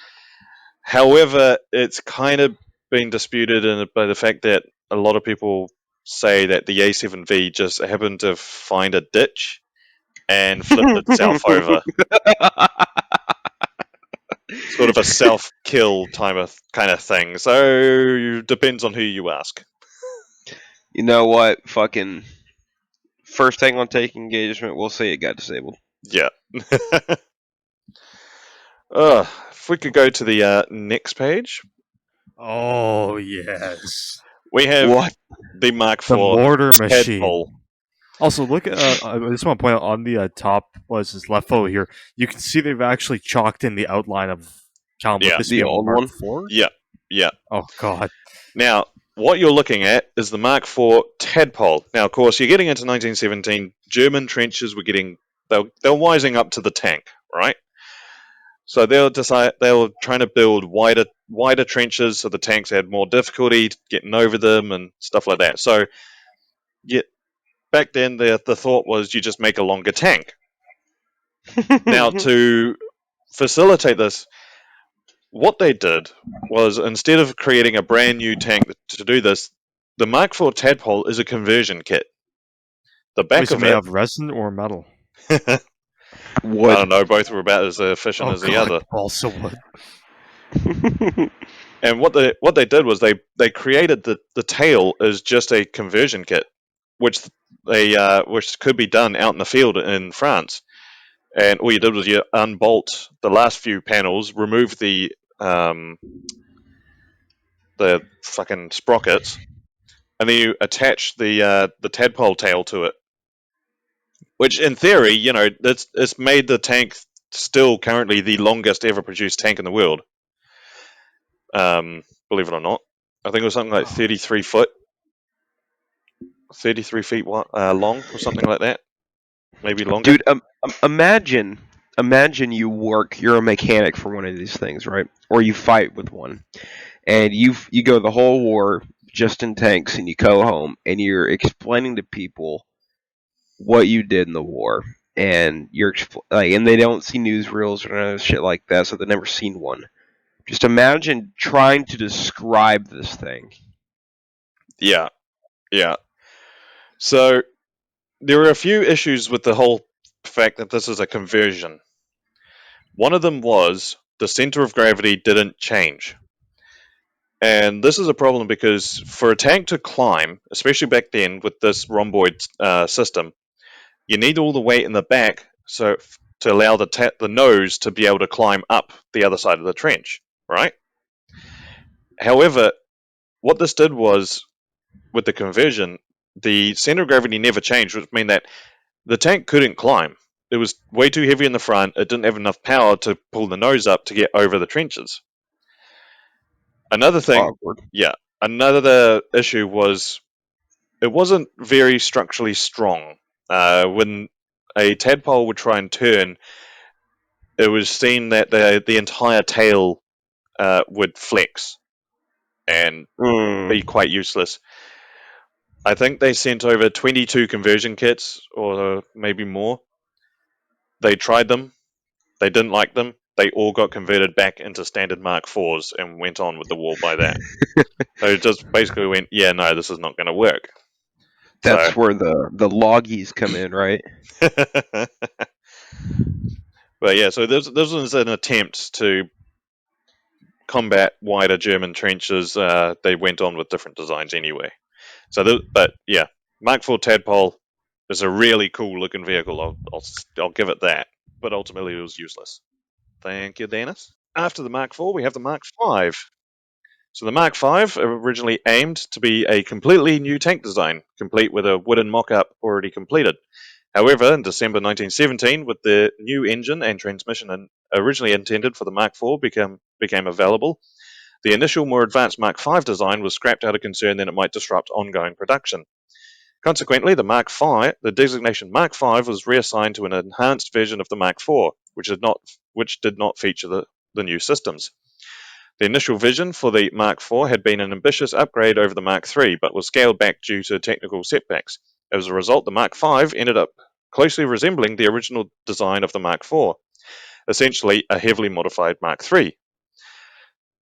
However, it's kind of been disputed by the fact that a lot of people say that the A7V just happened to find a ditch and flipped itself over. Sort of a self-kill kind of thing. So depends on who you ask. You know what? Fucking first thing on take engagement, we'll say it got disabled. Yeah. If we could go to the next page, Oh yes, we have What? the Mark the IV mortar machine. tadpole. Also, look at. I just want to point out on the top, was this left photo here? You can see they've actually chalked in the outline of Callum. Yeah. This The be a old Mark one? 4? Yeah. Oh god. Now, what you're looking at is the Mark IV tadpole. Now, of course, you're getting into 1917. German trenches were they're wising up to the tank, right? So they were trying to build wider trenches so the tanks had more difficulty getting over them and stuff like that. So, yeah, back then the thought was you just make a longer tank. Now, to facilitate this, what they did was, instead of creating a brand new tank to do this, the Mark IV tadpole is a conversion kit. The back Is it of made it, of resin or metal? I Wood. don't know, both were about as efficient Oh as the god, other. also wood. And what they did was they created the tail as just a conversion kit, which which could be done out in the field in France. And all you did was you unbolt the last few panels, remove the fucking sprockets, and then you attach the tadpole tail to it. Which, in theory, it's made the tank still currently the longest ever produced tank in the world. Believe it or not, I think it was something like 33 foot, 33 feet long, or something like that. Maybe longer. Dude, imagine you're a mechanic for one of these things, right? Or you fight with one, and you go the whole war just in tanks, and you go home and you're explaining to people what you did in the war, and and they don't see newsreels or none of shit like that, so they've never seen one. Just imagine trying to describe this thing. Yeah. So there are a few issues with the whole fact that this is a conversion. One of them was the center of gravity didn't change. And this is a problem because for a tank to climb, especially back then with this rhomboid system, you need all the weight in the back to allow the nose to be able to climb up the other side of the trench, right? However, what this did was, with the conversion, the center of gravity never changed, which meant that the tank couldn't climb. It was way too heavy in the front. It didn't have enough power to pull the nose up to get over the trenches. Another issue was it wasn't very structurally strong. When a tadpole would try and turn, it was seen that the entire tail would flex and be quite useless. I think they sent over 22 conversion kits, or maybe more. They tried them. They didn't like them. They all got converted back into standard Mark IVs and went on with the war by that. So it just basically went, yeah, no, this is not going to work. That's where the loggies come in, right? But yeah, so this was an attempt to combat wider German trenches. They went on with different designs anyway. But yeah, Mark IV Tadpole is a really cool looking vehicle. I'll give it that. But ultimately, it was useless. Thank you, Dennis. After the Mark IV, we have the Mark V. So the Mark V originally aimed to be a completely new tank design, complete with a wooden mock-up already completed. However, in December 1917, with the new engine and transmission originally intended for the Mark IV became available, the initial more advanced Mark V design was scrapped out of concern that it might disrupt ongoing production. Consequently, the designation Mark V was reassigned to an enhanced version of the Mark IV, which did not feature the new systems. The initial vision for the Mark IV had been an ambitious upgrade over the Mark III, but was scaled back due to technical setbacks. As a result, the Mark V ended up closely resembling the original design of the Mark IV, essentially a heavily modified Mark III.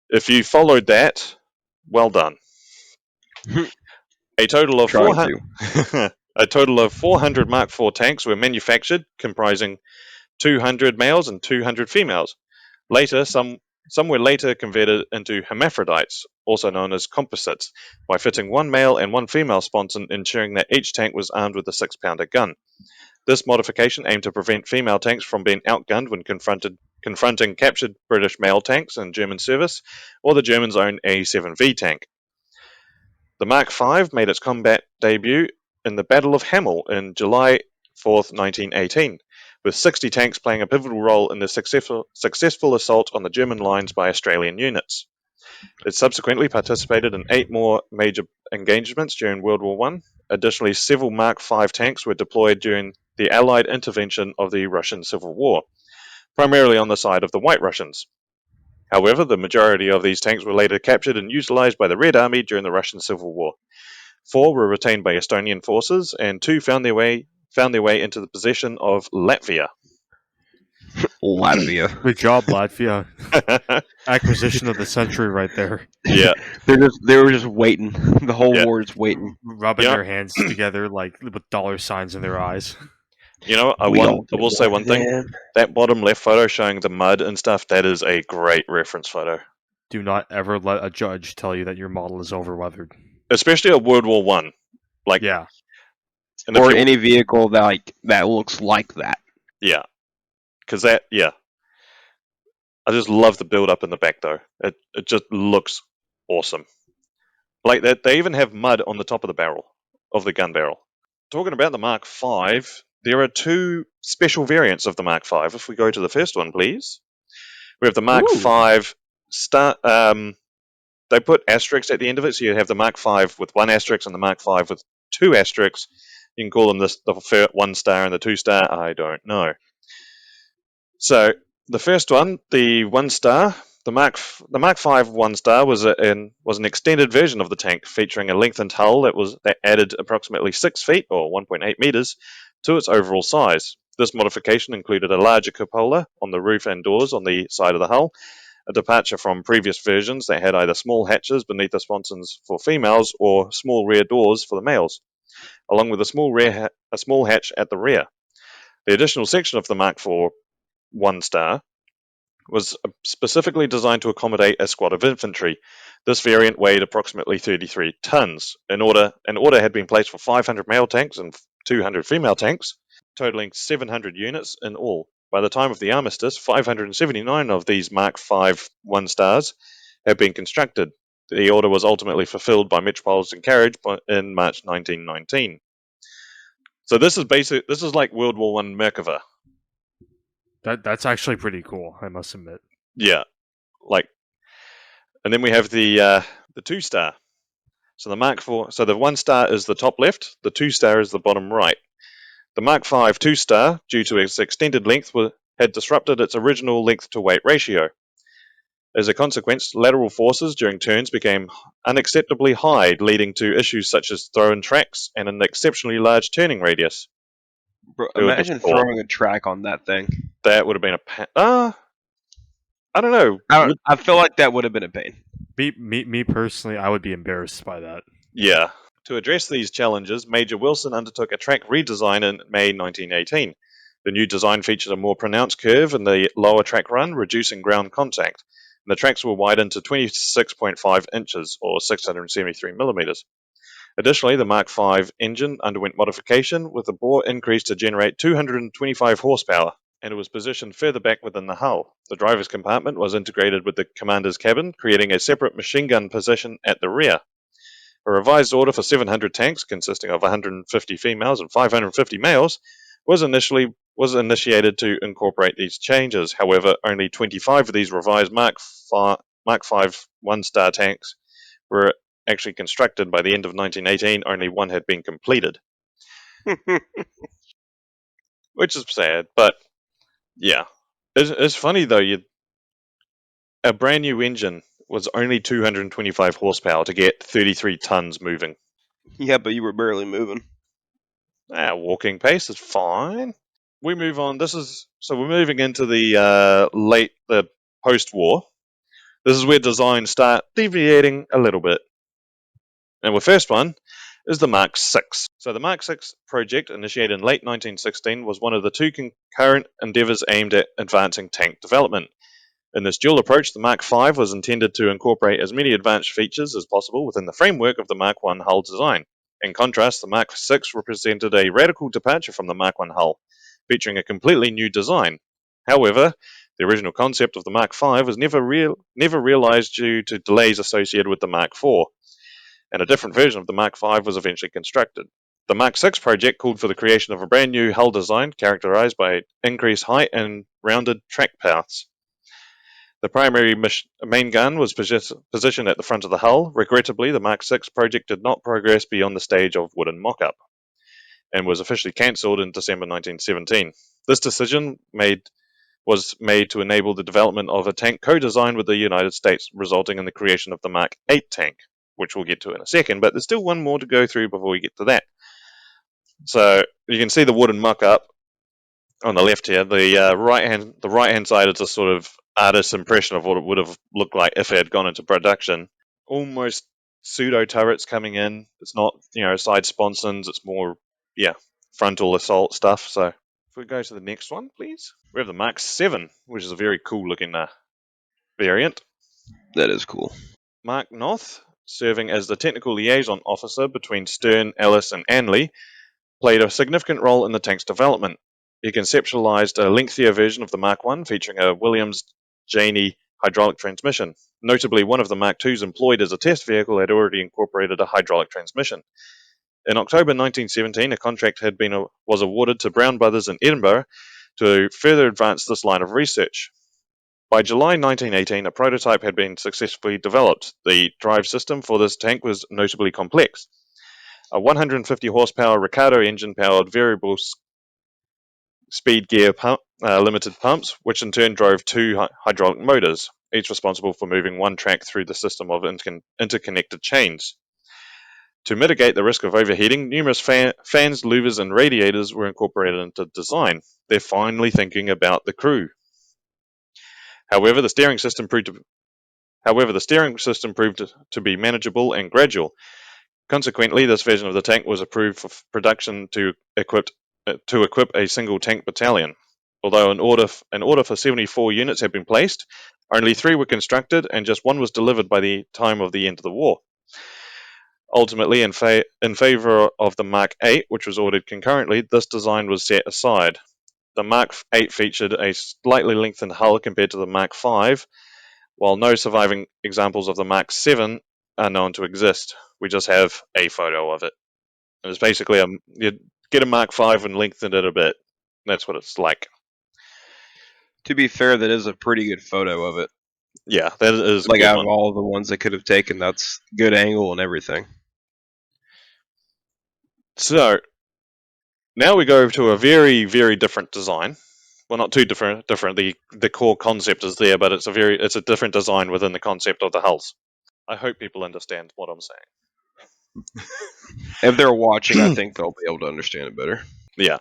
If you followed that, well done. A total of 400 Mark IV tanks were manufactured, comprising 200 males and 200 females. Later, some were later converted into hermaphrodites, also known as composites, by fitting one male and one female sponson, ensuring that each tank was armed with a 6-pounder gun. This modification aimed to prevent female tanks from being outgunned when confronting captured British male tanks in German service, or the Germans' own A7V tank. The Mark V made its combat debut in the Battle of Hamel in July 4th, 1918, with 60 tanks playing a pivotal role in the successful assault on the German lines by Australian units. It subsequently participated in 8 more major engagements during World War I. Additionally, several Mark V tanks were deployed during the Allied intervention of the Russian Civil War, primarily on the side of the White Russians. However, the majority of these tanks were later captured and utilized by the Red Army during the Russian Civil War. 4 were retained by Estonian forces, and 2 found their way into the possession of Latvia. Latvia. Good job, Latvia. Acquisition of the century right there. Yeah. They were just waiting. The whole war is waiting. Rubbing their hands together like with dollar signs in their eyes. You know, I will say one thing. That bottom left photo showing the mud and stuff, that is a great reference photo. Do not ever let a judge tell you that your model is overweathered. Especially a World War One. Yeah. Or any vehicle that looks like that. Yeah. Because I just love the build up in the back though. It just looks awesome. Like that, they even have mud on the top of the barrel, of the gun barrel. Talking about the Mark V, there are 2 special variants of the Mark V. If we go to the first one, please. We have the Mark V Star. They put asterisks at the end of it, so you have the Mark V with 1 asterisk and the Mark V with 2 asterisks. You can call them the 1 star and the 2 star. I don't know. So the first one, the 1 star, the Mark V 1 star was an extended version of the tank, featuring a lengthened hull that added approximately 6 feet or 1.8 meters to its overall size. This modification included a larger cupola on the roof and doors on the side of the hull, a departure from previous versions that had either small hatches beneath the sponsons for females or small rear doors for the males, along with a small hatch at the rear. The additional section of the Mark IV 1 star was specifically designed to accommodate a squad of infantry. This variant weighed approximately 33 tons. An order had been placed for 500 male tanks and 200 female tanks, totaling 700 units in all. By the time of the armistice, 579 of these Mark V 1 stars had been constructed. The order was ultimately fulfilled by Metropolitan Carriage in March 1919. So this is like World War I Merkava. That's actually pretty cool, I must admit. Yeah, and then we have the 2 star. So the Mark IV, so the 1 star is the top left, the 2 star is the bottom right. The Mark V 2 star, due to its extended length, had disrupted its original length to weight ratio. As a consequence, lateral forces during turns became unacceptably high, leading to issues such as thrown tracks and an exceptionally large turning radius. Bro, imagine throwing a track on that thing. That would have been I don't know. I feel like that would have been a pain. Me personally, I would be embarrassed by that. Yeah. To address these challenges, Major Wilson undertook a track redesign in May 1918. The new design featured a more pronounced curve in the lower track run, reducing ground contact. And the tracks were widened to 26.5 inches, or 673 millimeters. Additionally, the Mark V engine underwent modification, with the bore increased to generate 225 horsepower, and it was positioned further back within the hull. The driver's compartment was integrated with the commander's cabin, creating a separate machine gun position at the rear. A revised order for 700 tanks, consisting of 150 females and 550 males, was initiated to incorporate these changes. However, only 25 of these revised Mark V one-star tanks were actually constructed. By the end of 1918. Only one had been completed, which is sad. But yeah, it's funny though. A brand new engine was only 225 horsepower to get 33 tons moving. Yeah, but you were barely moving. Walking pace is fine. We move on. We're moving into the post-war. This is where designs start deviating a little bit. And the first one is the Mark VI. So the Mark VI project, initiated in late 1916, was one of the two concurrent endeavours aimed at advancing tank development. In this dual approach, the Mark V was intended to incorporate as many advanced features as possible within the framework of the Mark I hull design. In contrast, the Mark VI represented a radical departure from the Mark I hull, featuring a completely new design. However, the original concept of the Mark V was never realized due to delays associated with the Mark IV, and a different version of the Mark V was eventually constructed. The Mark VI project called for the creation of a brand new hull design characterized by increased height and rounded track paths. The primary main gun was positioned at the front of the hull. Regrettably, the Mark VI project did not progress beyond the stage of wooden mock-up and was officially cancelled in December 1917. This decision was made to enable the development of a tank co-designed with the United States, resulting in the creation of the Mark VIII tank, which we'll get to in a second, but there's still one more to go through before we get to that. So you can see the wooden mock-up on the left here. The right hand side is a sort of artist's impression of what it would have looked like if it had gone into production. Almost pseudo turrets coming in. It's not side sponsons. It's more frontal assault stuff. So if we go to the next one, please, we have the Mark VII, which is a very cool looking variant. That is cool. Mark Noth, serving as the technical liaison officer between Stern, Ellis, and Anley, played a significant role in the tank's development. He conceptualized a lengthier version of the Mark I featuring a Williams-Janey hydraulic transmission. Notably, one of the Mark IIs employed as a test vehicle had already incorporated a hydraulic transmission. In October 1917, a contract was awarded to Brown Brothers in Edinburgh to further advance this line of research. By July 1918, a prototype had been successfully developed. The drive system for this tank was notably complex. A 150 horsepower Ricardo engine powered variable speed gear limited pumps, which in turn drove two hydraulic motors, each responsible for moving one track through the system of interconnected chains. To mitigate the risk of overheating, numerous fans, louvers, and radiators were incorporated into design. They're finally thinking about the crew. However, the steering system proved to be manageable and gradual. Consequently, this version of the tank was approved for production to equip a single tank battalion. Although an order for 74 units had been placed, only 3 were constructed and just 1 was delivered by the time of the end of the war. Ultimately, in favor of the Mark VIII, which was ordered concurrently, this design was set aside. The Mark VIII featured a slightly lengthened hull compared to the Mark V, while no surviving examples of the Mark VII are known to exist. We just have a photo of it. And it's basically you get a Mark V and lengthen it a bit. That's what it's like. To be fair, that is a pretty good photo of it. Yeah, that is like out of all the ones they could have taken. That's good angle and everything. So now we go to a very, very different design. Well, not too different. The core concept is there, but it's a different design within the concept of the hulls. I hope people understand what I'm saying. If they're watching, I think they'll be able to understand it better. Yeah.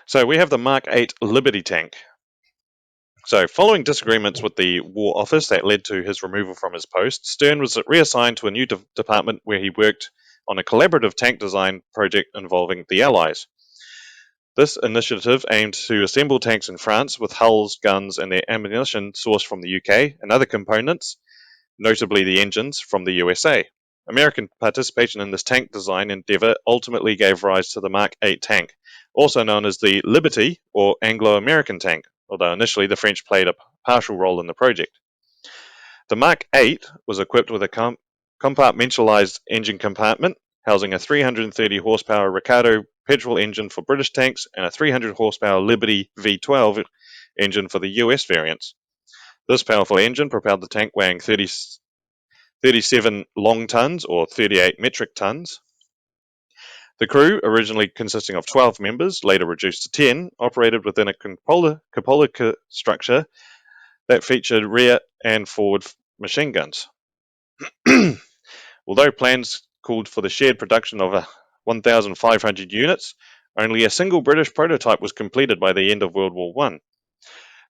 So we have the Mark VIII Liberty tank. So following disagreements with the War Office that led to his removal from his post, Stern was reassigned to a new department where he worked on a collaborative tank design project involving the Allies. This initiative aimed to assemble tanks in France with hulls, guns, and their ammunition sourced from the UK and other components, notably the engines, from the USA. American participation in this tank design endeavour ultimately gave rise to the Mark VIII tank, also known as the Liberty or Anglo-American tank, although initially the French played a partial role in the project. The Mark VIII was equipped with a compartmentalized engine compartment. housing a 330 horsepower Ricardo petrol engine for British tanks and a 300 horsepower Liberty V12 engine for the US variants. This powerful engine propelled the tank weighing 37 long tons or 38 metric tons. The crew, originally consisting of 12 members, later reduced to 10, operated within a cupola structure that featured rear and forward machine guns. Although plans called for the shared production of 1,500 units, only a single British prototype was completed by the end of World War I.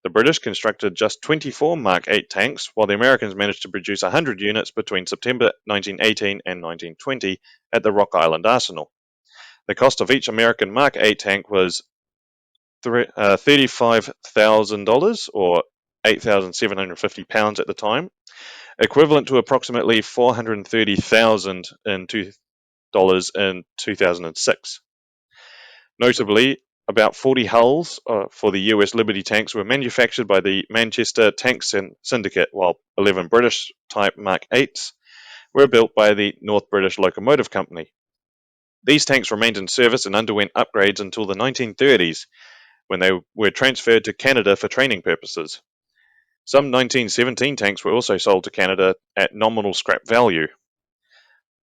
The British constructed just 24 Mark 8 tanks, while the Americans managed to produce 100 units between September 1918 and 1920 at the Rock Island Arsenal. The cost of each American Mark 8 tank was $35,000 or £8,750 at the time, equivalent to approximately $430,000 in 2006. Notably, about 40 hulls for the US Liberty tanks were manufactured by the Manchester Tank Syndicate, while 11 British-type Mark 8s were built by the North British Locomotive Company. These tanks remained in service and underwent upgrades until the 1930s, when they were transferred to Canada for training purposes. Some 1917 tanks were also sold to Canada at nominal scrap value.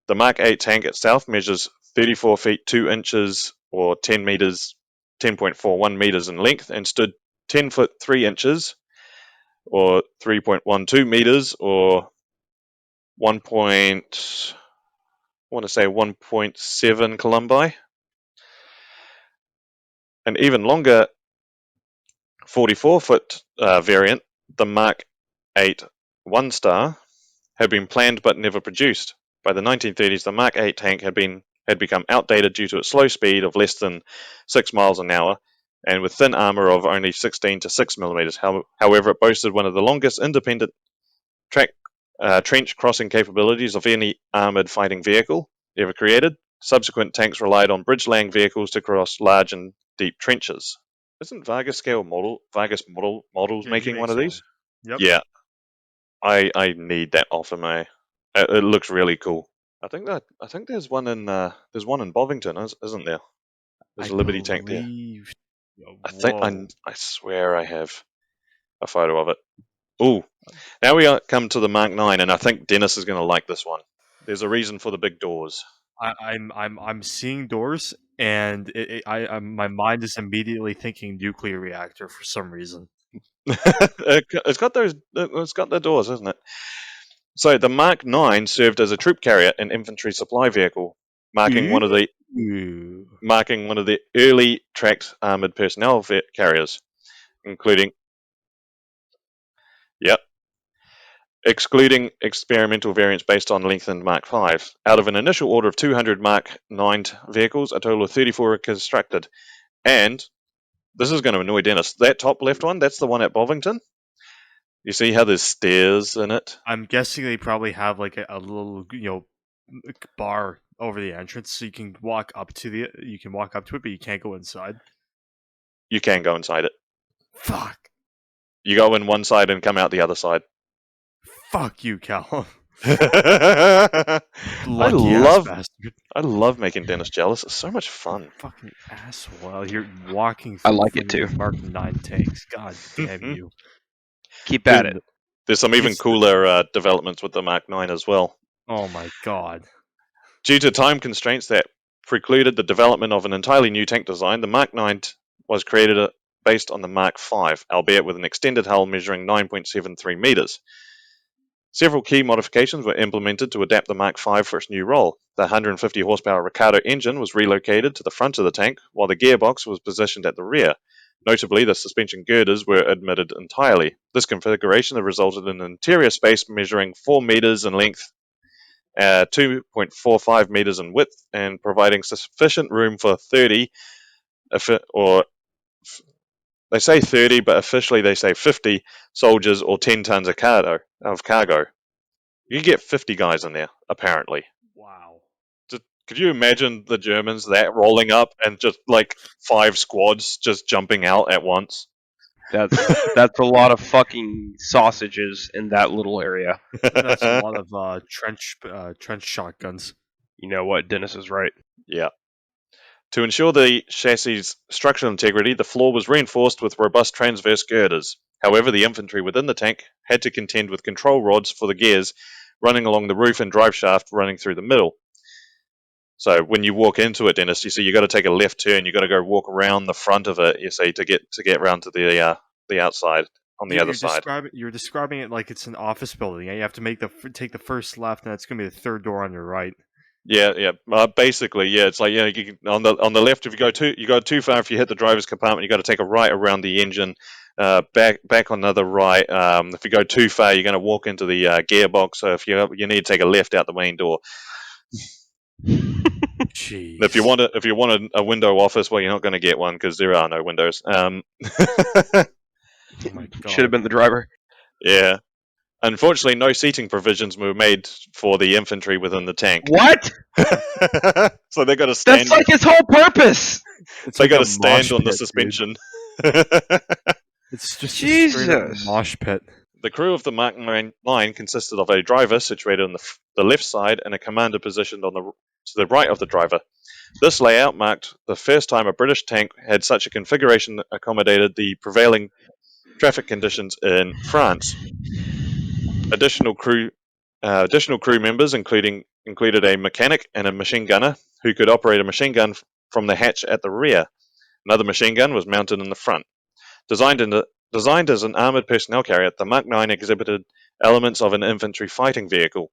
The Mark 8 tank itself measures 34 feet 2 inches or 10.41 meters in length and stood 10 foot 3 inches or 3.12 meters or 1.7 columbi. An even longer 44-foot variant, the Mark 8 One Star, had been planned but never produced. By the 1930s, the Mark 8 tank had become outdated due to its slow speed of less than 6 miles an hour and with thin armor of only 16 to 6 millimeters. However, it boasted one of the longest independent trench crossing capabilities of any armored fighting vehicle ever created. Subsequent tanks relied on bridge-laying vehicles to cross large and deep trenches. Isn't Vargas Models making one of these? Yep. Yeah, I need that off of my. It looks really cool. I think there's one in Bovington, isn't there? There's a Liberty tank there. I swear I have a photo of it. Ooh, now we come to the Mark 9, and I think Dennis is going to like this one. There's a reason for the big doors. I'm seeing doors, and my mind is immediately thinking nuclear reactor for some reason. It's got the doors, isn't it? So the Mark 9 served as a troop carrier and infantry supply vehicle, marking one of the early tracked armored personnel carriers, excluding experimental variants based on lengthened Mark 5. Out of an initial order of 200 Mark 9 vehicles, a total of 34 were constructed. And this is going to annoy Dennis. That top left one, that's the one at Bovington. You see how there's stairs in it? I'm guessing they probably have like a little, bar over the entrance, so you can walk up to it, but you can't go inside. You can go inside it. Fuck. You go in one side and come out the other side. Fuck you, Callum. I Bastard. love making Dennis jealous. It's so much fun. Fucking asshole. You're walking through I like it too. Mark 9 tanks. God damn you. Keep at it. There's some even cooler developments with the Mark 9 as well. Oh my god. Due to time constraints that precluded the development of an entirely new tank design, the Mark 9 was created based on the Mark 5, albeit with an extended hull measuring 9.73 meters. Several key modifications were implemented to adapt the Mark 5 for its new role. The 150 horsepower Ricardo engine was relocated to the front of the tank, while the gearbox was positioned at the rear. Notably, the suspension girders were omitted entirely. This configuration resulted in an interior space measuring 4 meters in length, 2.45 meters in width, and providing sufficient room for 30, or they say 30, but officially they say 50 soldiers or 10 tons of cargo. You get 50 guys in there, apparently. Wow. Could you imagine the Germans that rolling up and just like 5 squads just jumping out at once? That's a lot of fucking sausages in that little area. That's a lot of trench shotguns. You know what? Dennis is right. Yeah. To ensure the chassis' structural integrity, the floor was reinforced with robust transverse girders. However, the infantry within the tank had to contend with control rods for the gears running along the roof and drive shaft running through the middle. So when you walk into it, Dennis, you see you got to take a left turn. You got to go walk around the front of it. You see to get around to the outside on the other side. You're describing it like it's an office building. You have to take the first left, and that's going to be the third door on your right. Yeah. Basically, yeah. It's like you can, on the left, if you go too far, if you hit the driver's compartment, you got to take a right around the engine, back on another right. If you go too far, you're going to walk into the gearbox. So if you need to take a left out the main door. Jeez. If you want a window office, well, you're not going to get one because there are no windows. Oh my God. Should have been the driver. Yeah. Unfortunately, no seating provisions were made for the infantry within the tank. What? So they got to stand. That's like his whole purpose. They got to stand on the suspension. It's just Jesus. a straight up mosh pit. The crew of the Mark 9 consisted of a driver situated on the left side and a commander positioned to the right of the driver. This layout marked the first time a British tank had such a configuration that accommodated the prevailing traffic conditions in France. Additional crew members included a mechanic and a machine gunner who could operate a machine gun from the hatch at the rear. Another machine gun was mounted in the front. Designed as an armoured personnel carrier, the Mark 9 exhibited elements of an infantry fighting vehicle.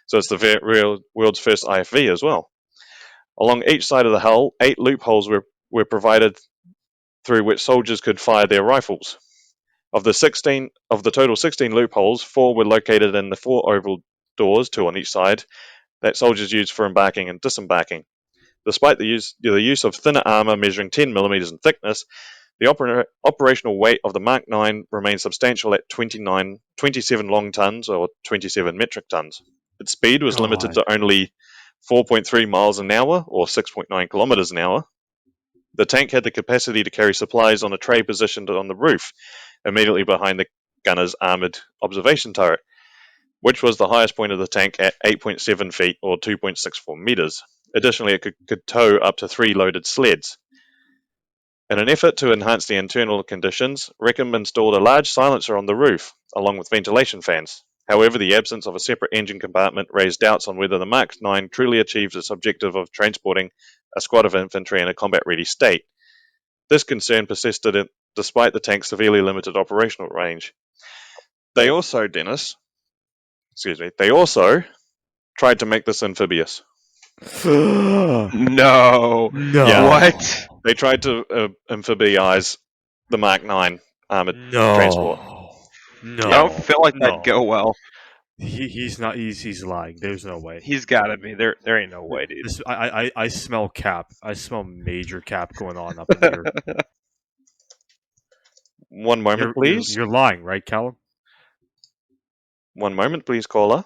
So it's the world's first IFV as well. Along each side of the hull, 8 loopholes were provided through which soldiers could fire their rifles. Of the total 16 loopholes, 4 were located in the 4 oval doors, 2 on each side, that soldiers used for embarking and disembarking. Despite the use of thinner armour measuring 10 millimeters in thickness, the operational weight of the Mark 9 remained substantial at 27 long tons or 27 metric tons. Its speed was limited to only 4.3 miles an hour or 6.9 kilometers an hour. The tank had the capacity to carry supplies on a tray positioned on the roof, immediately behind the gunner's armoured observation turret, which was the highest point of the tank at 8.7 feet or 2.64 meters. Additionally, it could tow up to 3 loaded sleds. In an effort to enhance the internal conditions, Reckham installed a large silencer on the roof, along with ventilation fans. However, the absence of a separate engine compartment raised doubts on whether the Mark 9 truly achieved its objective of transporting a squad of infantry in a combat-ready state. This concern persisted despite the tank's severely limited operational range. They also tried to make this amphibious. No. Yeah. What? They tried to amphibiize the Mark 9 armored transport. No. I don't feel like that'd go well. He's not. He's lying. There's no way. He's gotta be. There ain't no way, dude. I smell cap. I smell major cap going on up in here. One moment, please. You're lying, right, Callum? One moment, please, caller.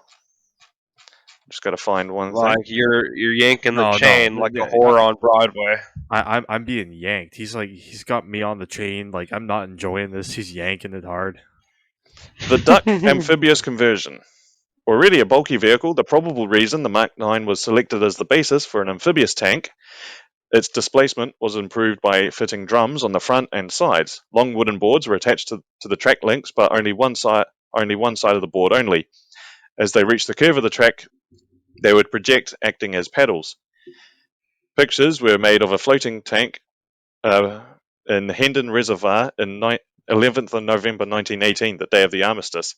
Just got to find one like thing. You're yanking the chain like a whore on Broadway. I'm being yanked. He's got me on the chain. Like I'm not enjoying this. He's yanking it hard. The Duck amphibious conversion. Already a bulky vehicle, the probable reason the Mark 9 was selected as the basis for an amphibious tank, its displacement was improved by fitting drums on the front and sides. Long wooden boards were attached to the track links, but only one side of the board only. As they reached the curve of the track, they would project, acting as paddles. Pictures were made of a floating tank in Hendon Reservoir in 11th of November 1918, the day of the armistice.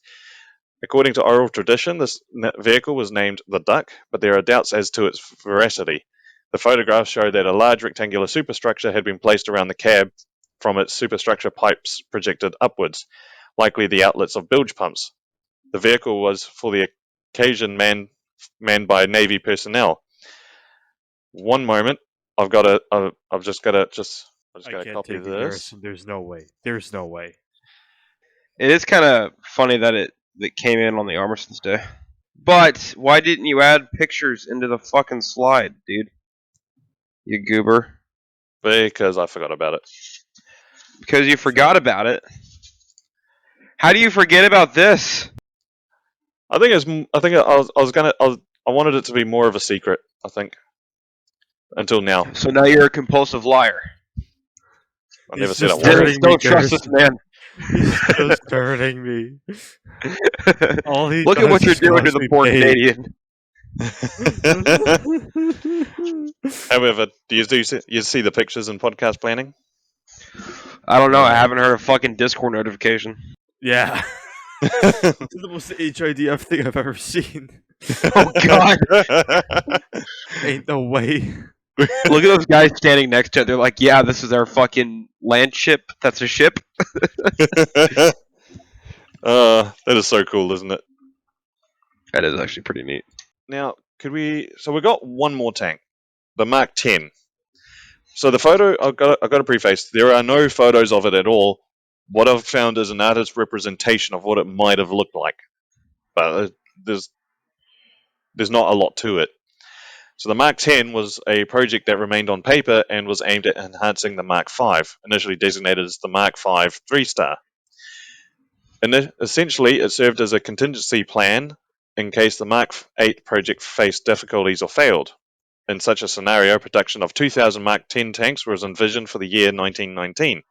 According to oral tradition, this vehicle was named the Duck, but there are doubts as to its veracity. The photographs show that a large rectangular superstructure had been placed around the cab from its superstructure pipes projected upwards, likely the outlets of bilge pumps. The vehicle was for the occasion manned by Navy personnel. One moment, I've just got to copy this. Garrison. There's no way. There's no way. It is kind of funny that it came in on the Armistice Day. But why didn't you add pictures into the fucking slide, dude? You goober. Because I forgot about it. Because you forgot about it? How do you forget about this? I wanted it to be more of a secret. I think. Until now. So now you're a compulsive liar. I never He's said just it wasn't. turning Don't me, trust this man. He's just hurting me. All he Look at does what you're is doing to wants the me poor paid. Canadian. However, do you see the pictures in podcast planning? I don't know. I haven't heard a fucking Discord notification. Yeah. It's the most HIDF thing I've ever seen. Oh God! Ain't no way. Look at those guys standing next to it. They're like, "Yeah, this is our fucking land ship. That's a ship." That is so cool, isn't it? That is actually pretty neat. Now, could we? So we got one more tank, the Mark 10. So the photo, I've got to preface. There are no photos of it at all. What I've found is an artist's representation of what it might have looked like, but there's not a lot to it. So the Mark 10 was a project that remained on paper and was aimed at enhancing the Mark 5, initially designated as the Mark 5 3-star. And essentially, it served as a contingency plan in case the Mark 8 project faced difficulties or failed. In such a scenario, production of 2,000 Mark 10 tanks was envisioned for the year 1919.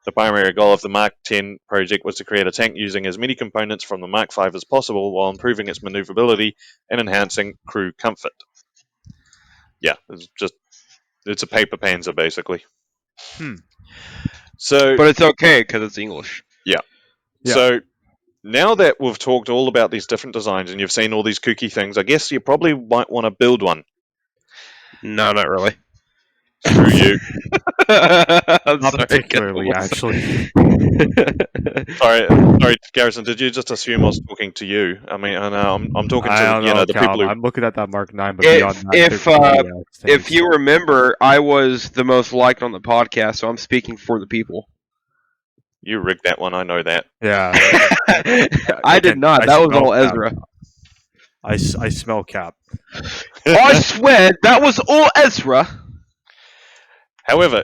The primary goal of the Mark 10 project was to create a tank using as many components from the Mark 5 as possible while improving its maneuverability and enhancing crew comfort. Yeah, it's a paper panzer basically. So, But it's okay because it's English. Yeah. So now that we've talked all about these different designs and you've seen all these kooky things, I guess you probably might want to build one. No, not really. Screw you. I'm Not sorry, particularly, Callum. actually. Sorry, Garrison. Did you just assume I was talking to you? I mean, I know I'm talking I to don't know, the Callum. people who. I'm looking at that Mark 9, but beyond that, If they're great ass if tanks. you remember, I was the most liked on the podcast, so I'm speaking for the people. You rigged that one. I know that. Yeah. I did not. That was smell all cap. Ezra. I smell cap. I swear that was all Ezra. However,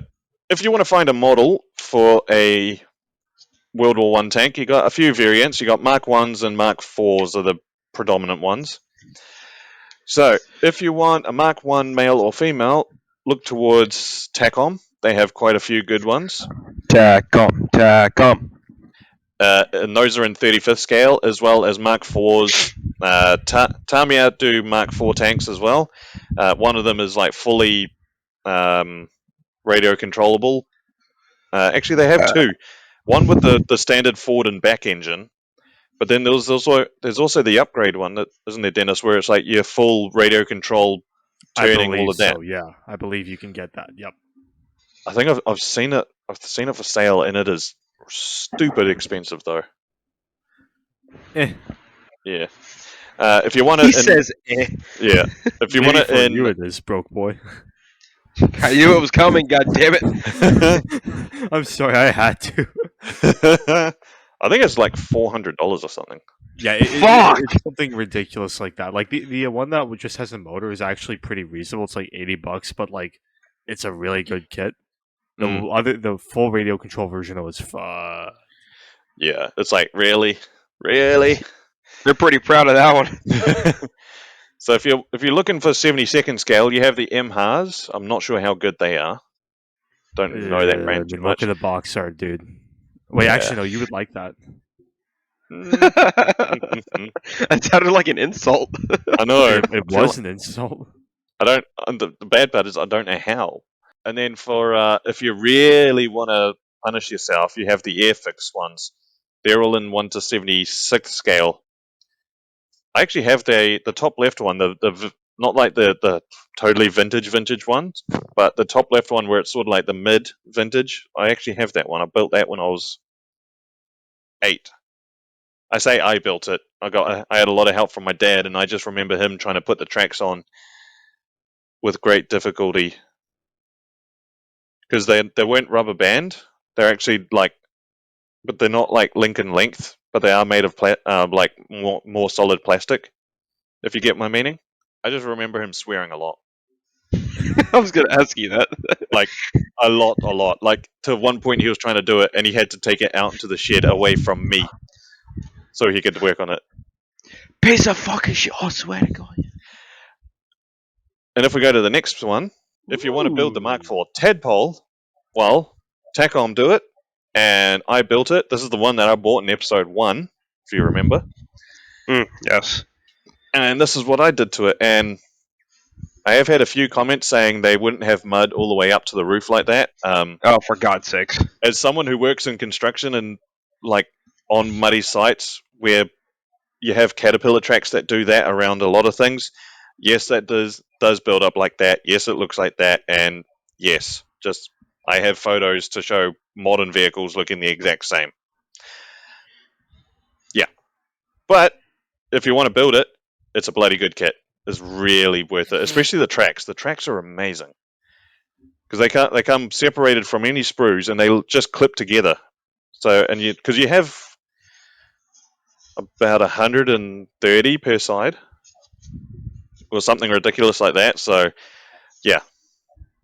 if you want to find a model for a World War One tank, you got a few variants. You got Mark 1s and Mark 4s are the predominant ones. So, if you want a Mark 1 male or female, look towards TACOM. They have quite a few good ones. TACOM. And those are in 35th scale, as well as Mark 4s. Tamiya do Mark 4 tanks as well. One of them is like fully radio controllable. Actually, they have two. One with the standard forward and back engine, but then there's also the upgrade one, that isn't there, Dennis, where it's like your full radio control I turning all believe of that. so, yeah. I believe you can get that. Yep. I think I've seen it. I've seen it for sale, and it is stupid expensive though. Eh. Yeah. If you want it, He says, "Eh." yeah. If you Maybe want it for in, you, it is, broke boy. I knew it was coming. God damn it! I'm sorry, I had to. I think it's like $400 or something. Yeah, Fuck! it's something ridiculous like that. Like the one that just has a motor is actually pretty reasonable. It's like $80, but like it's a really good kit. The full radio control version though is fun. Yeah, it's like really. They're pretty proud of that one. So if you're looking for 72nd scale, you have the MHARs. I'm not sure how good they are. Don't know that brand too much. Look at the box art, dude. Wait, Yeah. actually, no, you would like that. That sounded like an insult. I know. It was an insult. I don't. The bad part is I don't know how. And then for if you really want to punish yourself, you have the Airfix ones. They're all in 1 to 76th scale. I actually have the top left one, the not like the totally vintage ones, but the top left one where it's sort of like the mid vintage. I actually have that one. I built that when I was 8. I say I built it. I had a lot of help from my dad, and I just remember him trying to put the tracks on with great difficulty because they weren't rubber band. They're actually like, but they're not like Lincoln length, but they are made of like more solid plastic. If you get my meaning. I just remember him swearing a lot. I was gonna ask you that. Like a lot. Like to one point he was trying to do it and he had to take it out into the shed away from me so he could work on it. Piece of fucking shit. I swear to God. And if we go to the next one, if you want to build the Mark IV Tadpole, well, TACOM do it, and I built it. This is the one that I bought in episode 1, if you remember. Yes. And this is what I did to it. And I have had a few comments saying they wouldn't have mud all the way up to the roof like that. Oh, for God's sakes. As someone who works in construction and like on muddy sites where you have caterpillar tracks that do that around a lot of things, yes, that does build up like that. Yes, it looks like that. And yes, just I have photos to show modern vehicles looking the exact same. Yeah. But if you want to build it, it's a bloody good kit. It's really worth it, especially the tracks. The tracks are amazing because they come separated from any sprues and they just clip together. So because you have about 130 per side or something ridiculous like that. So yeah,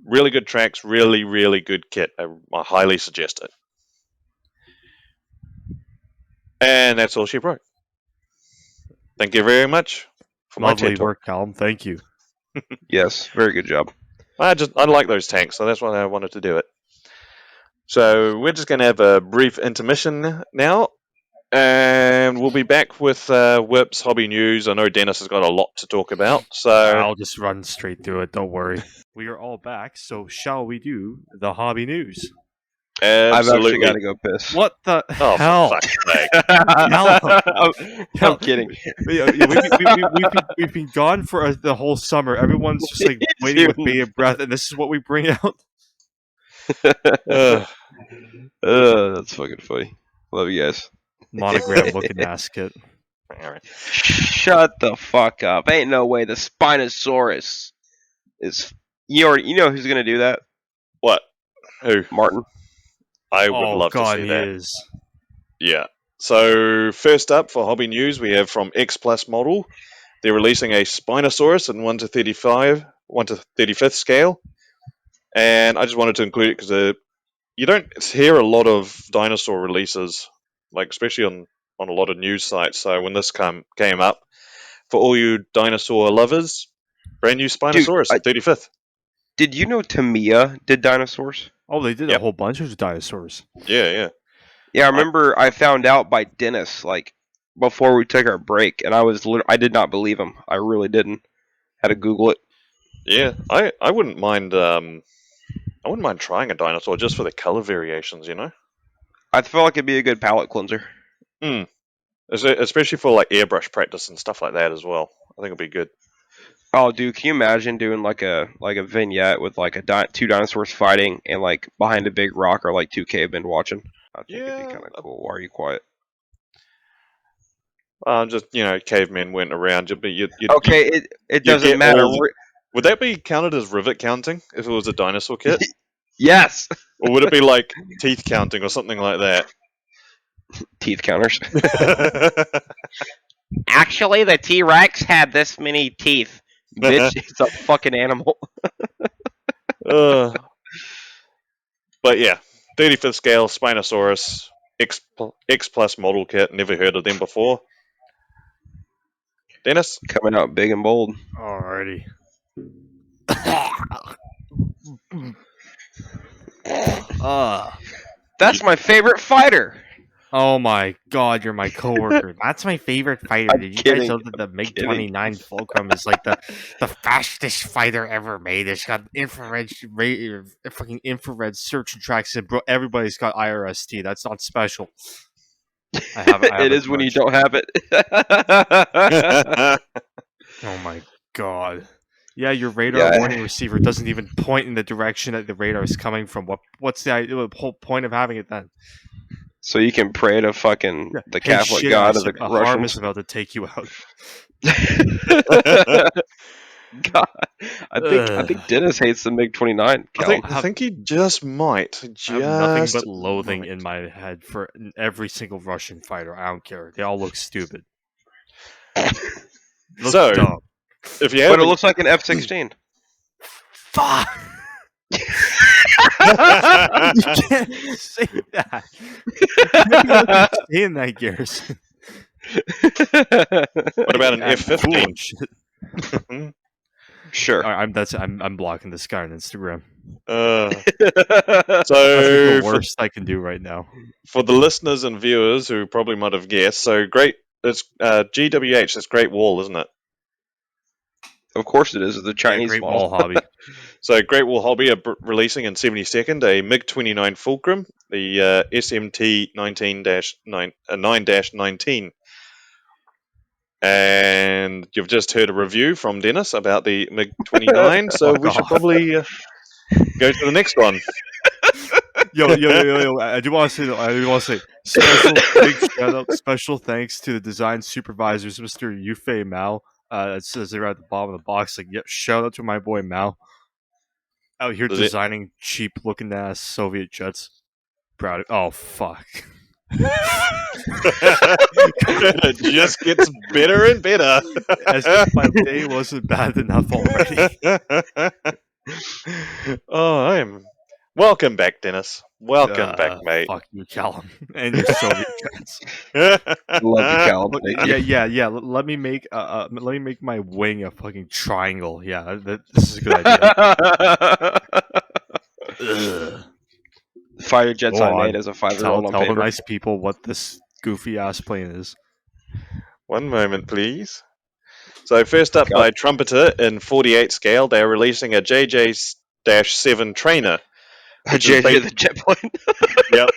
really good tracks, really really good kit. I highly suggest it. And that's all she wrote. Thank you very much for my Lovely TED talk. work, Callum. Thank you. Yes, very good job. I like those tanks, so that's why I wanted to do it. So we're just going to have a brief intermission now, and we'll be back with Whip's hobby news. I know Dennis has got a lot to talk about, so I'll just run straight through it. Don't worry. We are all back, so shall we do the hobby news? I've actually absolutely. got to go piss. What the Oh, hell? for fuck's sake. I'm kidding. We've been gone for the whole summer. Everyone's just like waiting with bated breath, and this is what we bring out. That's fucking funny. Love you guys. Monogram looking ass kit. All right. Shut the fuck up. Ain't no way the Spinosaurus is. You know who's gonna do that? What? Who? Martin. I would love to see that. Yeah. So first up for hobby news, we have from X Plus Model. They're releasing a Spinosaurus in 1 to 35th scale, and I just wanted to include it because you don't hear a lot of dinosaur releases, like especially on a lot of news sites. So when this came up, for all you dinosaur lovers, brand new Spinosaurus at 35th. Did you know Tamiya did dinosaurs? Oh, they did a whole bunch of dinosaurs. Yeah. Yeah, I remember I found out by Dennis like before we took our break, and I did not believe him. I really didn't. Had to Google it. Yeah, I wouldn't mind. I wouldn't mind trying a dinosaur just for the color variations. You know. I feel like it'd be a good palate cleanser. Especially for like airbrush practice and stuff like that as well. I think it'd be good. Oh, dude, can you imagine doing like a vignette with like two dinosaurs fighting and like behind a big rock or like two cavemen watching? I think it'd be kind of cool. Why are you quiet? Just cavemen went around. But it doesn't matter. Would that be counted as rivet counting if it was a dinosaur kit? Yes. Or would it be like teeth counting or something like that? Teeth counters. Actually, the T-Rex had this many teeth. Bitch, it's a fucking animal. But yeah, 35th scale Spinosaurus X Plus model kit. Never heard of them before. Dennis? Coming out big and bold. Alrighty. That's my favorite fighter. Oh my god, you're my coworker. That's my favorite fighter. I'm Did you kidding. guys know that the MiG-29 Fulcrum is like the fastest fighter ever made? It's got fucking infrared search and tracks, and bro, everybody's got IRST. That's not special. I have It is when you don't have it. Oh my god. Yeah, your radar warning receiver doesn't even point in the direction that the radar is coming from. What's the whole point of having it then? So you can pray to fucking the Catholic God of the a harm is Russians. about to take you out. God, I think Dennis hates the MiG-29. I think he just might. I have nothing but loathing in my head for every single Russian fighter. I don't care. They all look stupid. So, dumb. If you But it looks like an F-16. Fuck! You can't say that. Saying that, Garrison. What about an F-15? Sure. I'm blocking this guy on Instagram. Uh, That's so the worst I can do right now. for the listeners and viewers who probably might have guessed, so great. It's GWH. That's Great Wall, isn't it? Of course it is. The Chinese Great model. Wall Hobby. So Great Wall Hobby are releasing in 72nd a MiG-29 Fulcrum, the SMT 9-19, and you've just heard a review from Dennis about the MiG-29. So Fuck we should off. probably go to the next one. Yo! I do want to say special big shout out, special thanks to the design supervisors, Mr. Yufei Mao. It says they're at the bottom of the box. Like, yeah, shout out to my boy Mao out here Does it- designing cheap looking ass Soviet jets. Proud of. Oh fuck. It just gets better and better. As if my day wasn't bad enough already. Welcome back, Dennis. Welcome back, mate. Fuck you, Callum, and your Soviet jets. Love you, Callum. Look, Thank you. yeah. Let me make my wing a fucking triangle. Yeah, this is a good idea. Ugh. Fighter jets Go I on. made as a 5-year-old on Tell the paper. nice people what this goofy ass plane is. One moment, please. So first up, Go. by Trumpeter in 48 scale, they are releasing a JJ-7 trainer. A JJ the jet plane. Yep.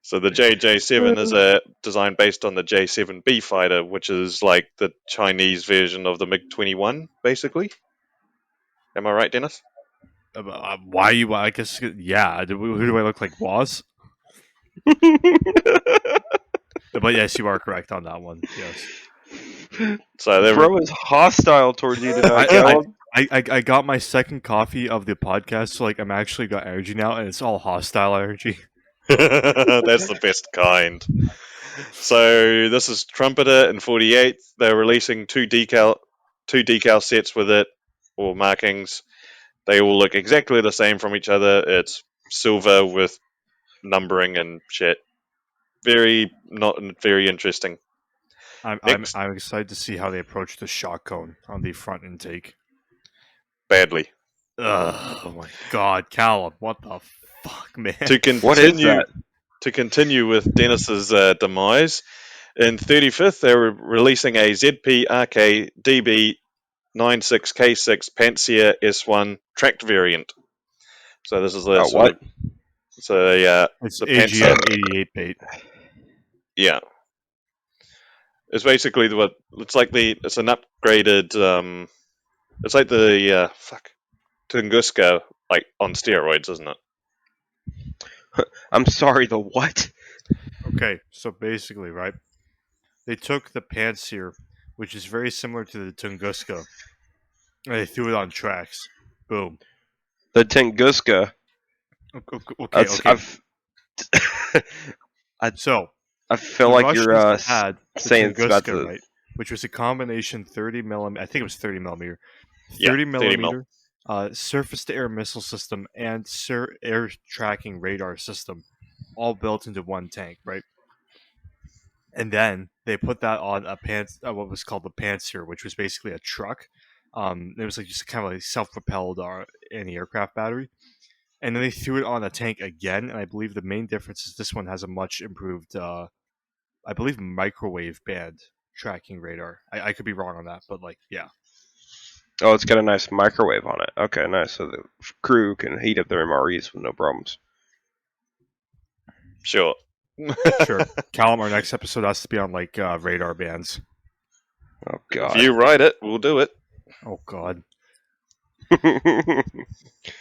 So the JJ-7 is a design based on the J-7B fighter, which is like the Chinese version of the MiG-21, basically. Am I right, Dennis? Why you? I guess yeah. Who do I look like, Woz? But yes, you are correct on that one. Yes. So they're Bro is hostile towards you tonight, I- Callum. I got my second coffee of the podcast, so like I'm actually got energy now, and it's all hostile energy. That's the best kind. So this is Trumpeter in 48. They're releasing two decal sets with it, or markings. They all look exactly the same from each other. It's silver with numbering and shit. Not very interesting. I'm Next. excited to see how they approach the shot cone on the front intake. Badly. Ugh, oh my god, Callum, what the fuck, man? To continue, What is that? To continue with Dennis's demise, in 35th they were releasing a ZP RK DB 96K6 Pantsir S1 tracked variant. So this is the What? It's the AGM 88 bait. Yeah. It's basically it's an upgraded it's like the Tunguska like on steroids, isn't it? I'm sorry, the what? Okay, so basically, right, they took the Pantsir, which is very similar to the Tunguska, and they threw it on tracks. Boom. The Tunguska. Okay. So I feel the like you're Russians had the saying it's about Tunguska, to. right, which was a combination 30 millimeter. I think it was 30 millimeter. Yeah, 30 30 mil. millimeter surface-to-air missile system and air tracking radar system, all built into one tank, right? And then they put that on what was called the Pantsir, which was basically a truck. It was like just kind of like self-propelled anti-aircraft battery. And then they threw it on a tank again, and I believe the main difference is this one has a much improved, I believe, microwave band tracking radar. I could be wrong on that, but like, yeah. Oh, it's got a nice microwave on it. Okay, nice. So the crew can heat up their MREs with no problems. Sure. Sure. Callum, our next episode has to be on like radar bands. Oh god. If you write it, we'll do it. Oh god.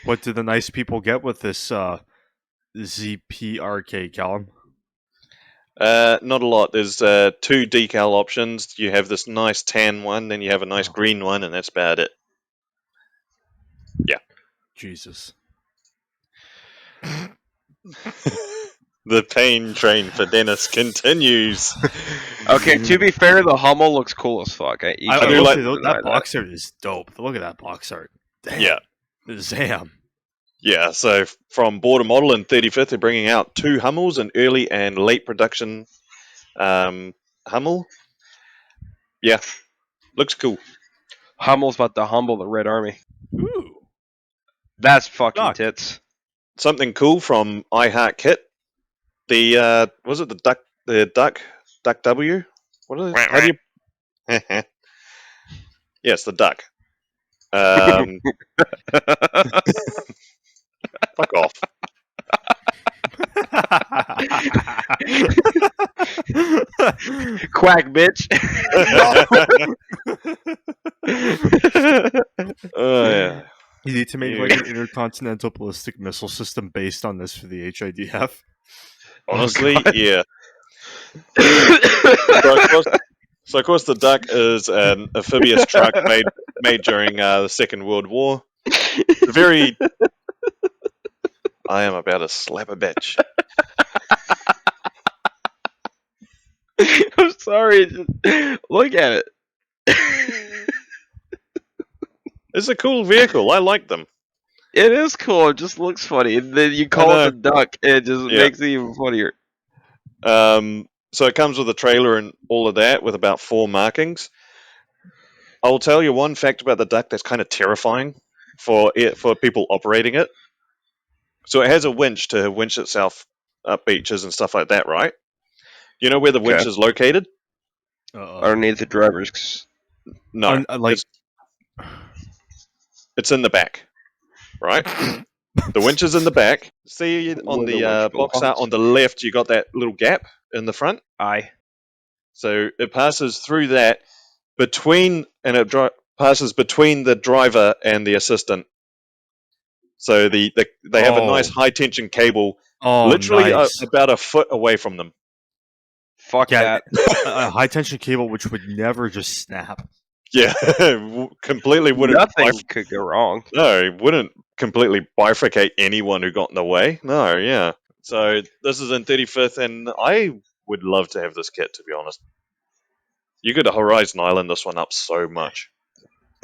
What did the nice people get with this ZPRK, Callum? Not a lot. There's two decal options. You have this nice tan one, then you have a nice green one, and that's about it. Yeah. Jesus. The pain train for Dennis continues. Okay, to be fair, the Hummel looks cool as fuck. You I can't do will like- say, deny that box art is dope. Look at that box art. Damn. Yeah. Zam. Yeah, so from Border Model in 35th, they're bringing out two Hummels, an early and late production Hummel. Yeah, Looks cool. Hummel's about to humble the Red Army. Ooh. That's fucking Duck. tits. Something cool from I Heart Kit. The was it the duck? The duck W? What is it? How do you? Yes, the duck. Fuck off. Quack, bitch. Oh yeah. You need to make like an intercontinental ballistic missile system based on this for the HIDF. Honestly, God. yeah. So of course the duck is an amphibious truck made during the Second World War. Very. I am about to slap a bitch. I'm sorry. Just look at it. It's a cool vehicle. I like them. It is cool. It just looks funny. And then you call it the duck. It just makes it even funnier. So it comes with a trailer and all of that with about 4 markings. I'll tell you one fact about the duck that's kind of terrifying for people operating it. So it has a winch to winch itself up beaches and stuff like that, right? You know where the winch is located? Underneath the driver's. No, it's in the back, right? The winch is in the back. See on the box art on the left, you got that little gap in the front. Aye. So it passes through that passes between the driver and the assistant. So they have a nice high tension cable, literally about a foot away from them. Fuck that. A high tension cable which would never just snap. Yeah, completely wouldn't. Nothing could go wrong. No, it wouldn't completely bifurcate anyone who got in the way. No, yeah. So this is in 35th, and I would love to have this kit, to be honest. You could Horizon Island this one up so much.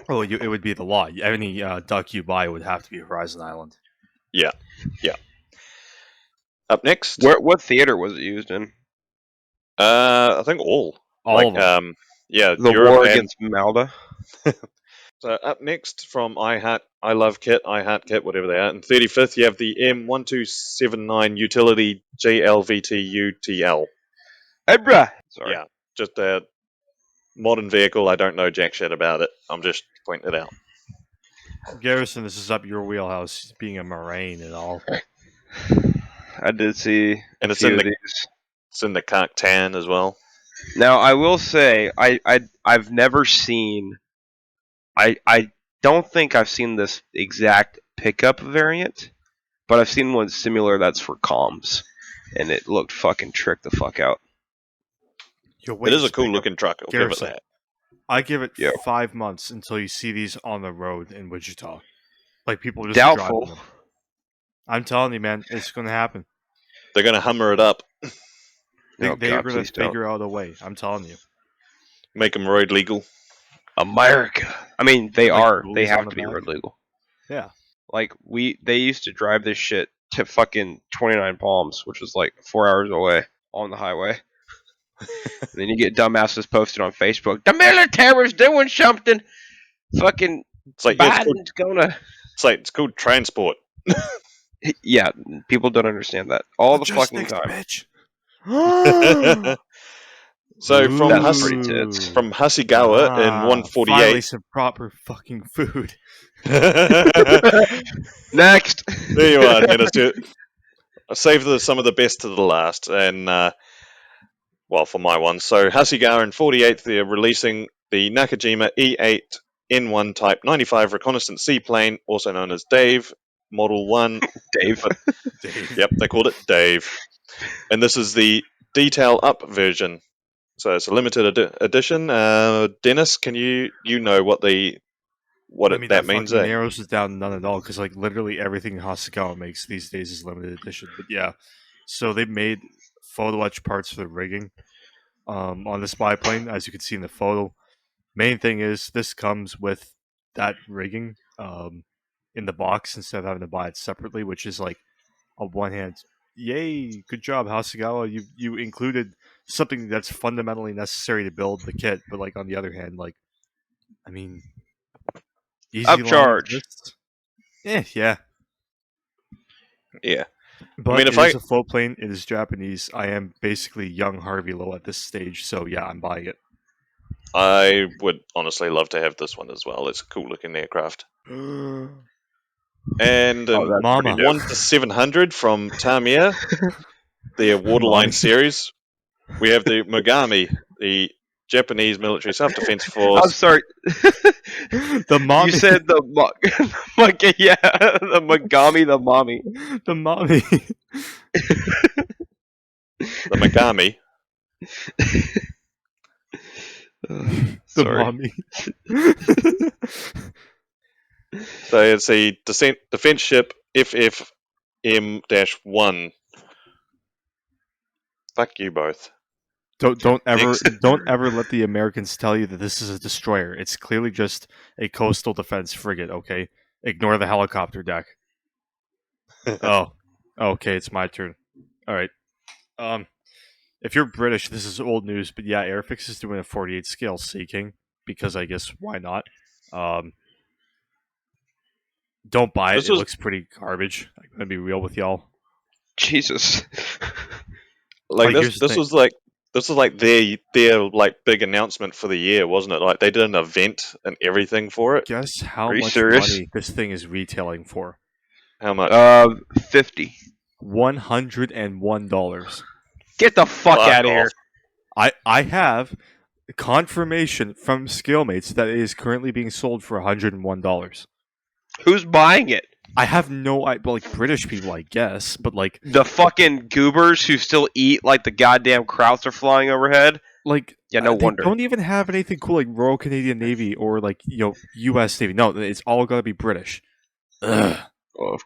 Oh, it would be the law. Any duck you buy would have to be Horizon Island. Yeah. Up next. What theater was it used in? I think all of them. Yeah, the Europe war against Malta. So up next from I Love Kit, whatever they are. In 35th, you have the M1279 Utility JLVTUTL. Hey, bruh. Sorry. Yeah, just a modern vehicle. I don't know jack shit about it. I'm just pointing it out. Garrison, this is up your wheelhouse, being a Marine and all. I did see, and it's in the Kark Tan as well. Now I will say I've never seen. I don't think I've seen this exact pickup variant, but I've seen one similar that's for comms, and it looked fucking tricked the fuck out. It is a cool looking truck. I'll give it that. I give it 5 months until you see these on the road in Wichita. Like people just doubtful. Driving them. I'm telling you, man, it's going to happen. They're going to Hummer it up. They're going to figure out a way. I'm telling you. Make them road legal. America. I mean, they are. They have to be road legal. Yeah. Like they used to drive this shit to fucking 29 Palms, which was like 4 hours away on the highway. And then you get dumbasses posted on Facebook. The military's doing something. Fucking it's like Biden's gonna. It's called transport. Yeah, people don't understand that all the fucking time. Bitch. So from Hasegawa in 148. Finally some proper fucking food. Next. There you are, Dennis. I saved some of the best to the last, and for my one. So Hasegawa in 48, they're releasing the Nakajima E8 N1 Type 95 reconnaissance seaplane, also known as Dave, Model 1. Dave. Yep, they called it Dave. And this is the detail up version. So it's a limited edition. Dennis, can you know what that means? Narrows it down none at all, because like literally everything Hasegawa makes these days is limited edition. But yeah, so they made photo etch parts for the rigging on the spy plane, as you can see in the photo. Main thing is this comes with that rigging in the box instead of having to buy it separately, which is like a one hand. Yay! Good job, Hasegawa. You included something that's fundamentally necessary to build the kit, but like on the other hand, like I mean, easy line Upcharge. exists. Yeah. Yeah. But mean, if it is I- a float plane. It is Japanese. I am basically young Harvey Lowe at this stage, so yeah, I'm buying it. I would honestly love to have this one as well. It's a cool looking aircraft. And Oh, that's Mama. pretty dope. 1 to 700 from Tamiya, their waterline Mommy. series. We have the Mogami, the Japanese military self-defense I'm force. sorry. The mommy. You said the yeah, the Mogami, the mommy. The mommy. The Mogami. The Sorry. mommy. So it's a defense ship FFM-1. Fuck you both. Don't ever Next. let the Americans tell you that this is a destroyer. It's clearly just a coastal defense frigate. Okay, ignore the helicopter deck. Oh, okay, it's my turn. All right. If you're British, this is old news, but yeah, Airfix is doing a 48 scale Sea King because I guess why not? Don't buy it. This It is- looks pretty garbage. I'm gonna be real with y'all. Jesus. Like here's the this thing. was like their like big announcement for the year, wasn't it? Like they did an event and everything for it. Guess how Are you much serious? money this thing is retailing for? How much? 50. $101. Get the fuck Fuck out of off. here. I have confirmation from Scalemates that it is currently being sold for $101. Who's buying it? I have no idea, like British people, I guess, but like The fucking goobers who still eat like the goddamn krauts are flying overhead. Yeah, no they wonder. don't even have anything cool like Royal Canadian Navy or like U.S. Navy. No, it's all gotta be British. Ugh. Oh.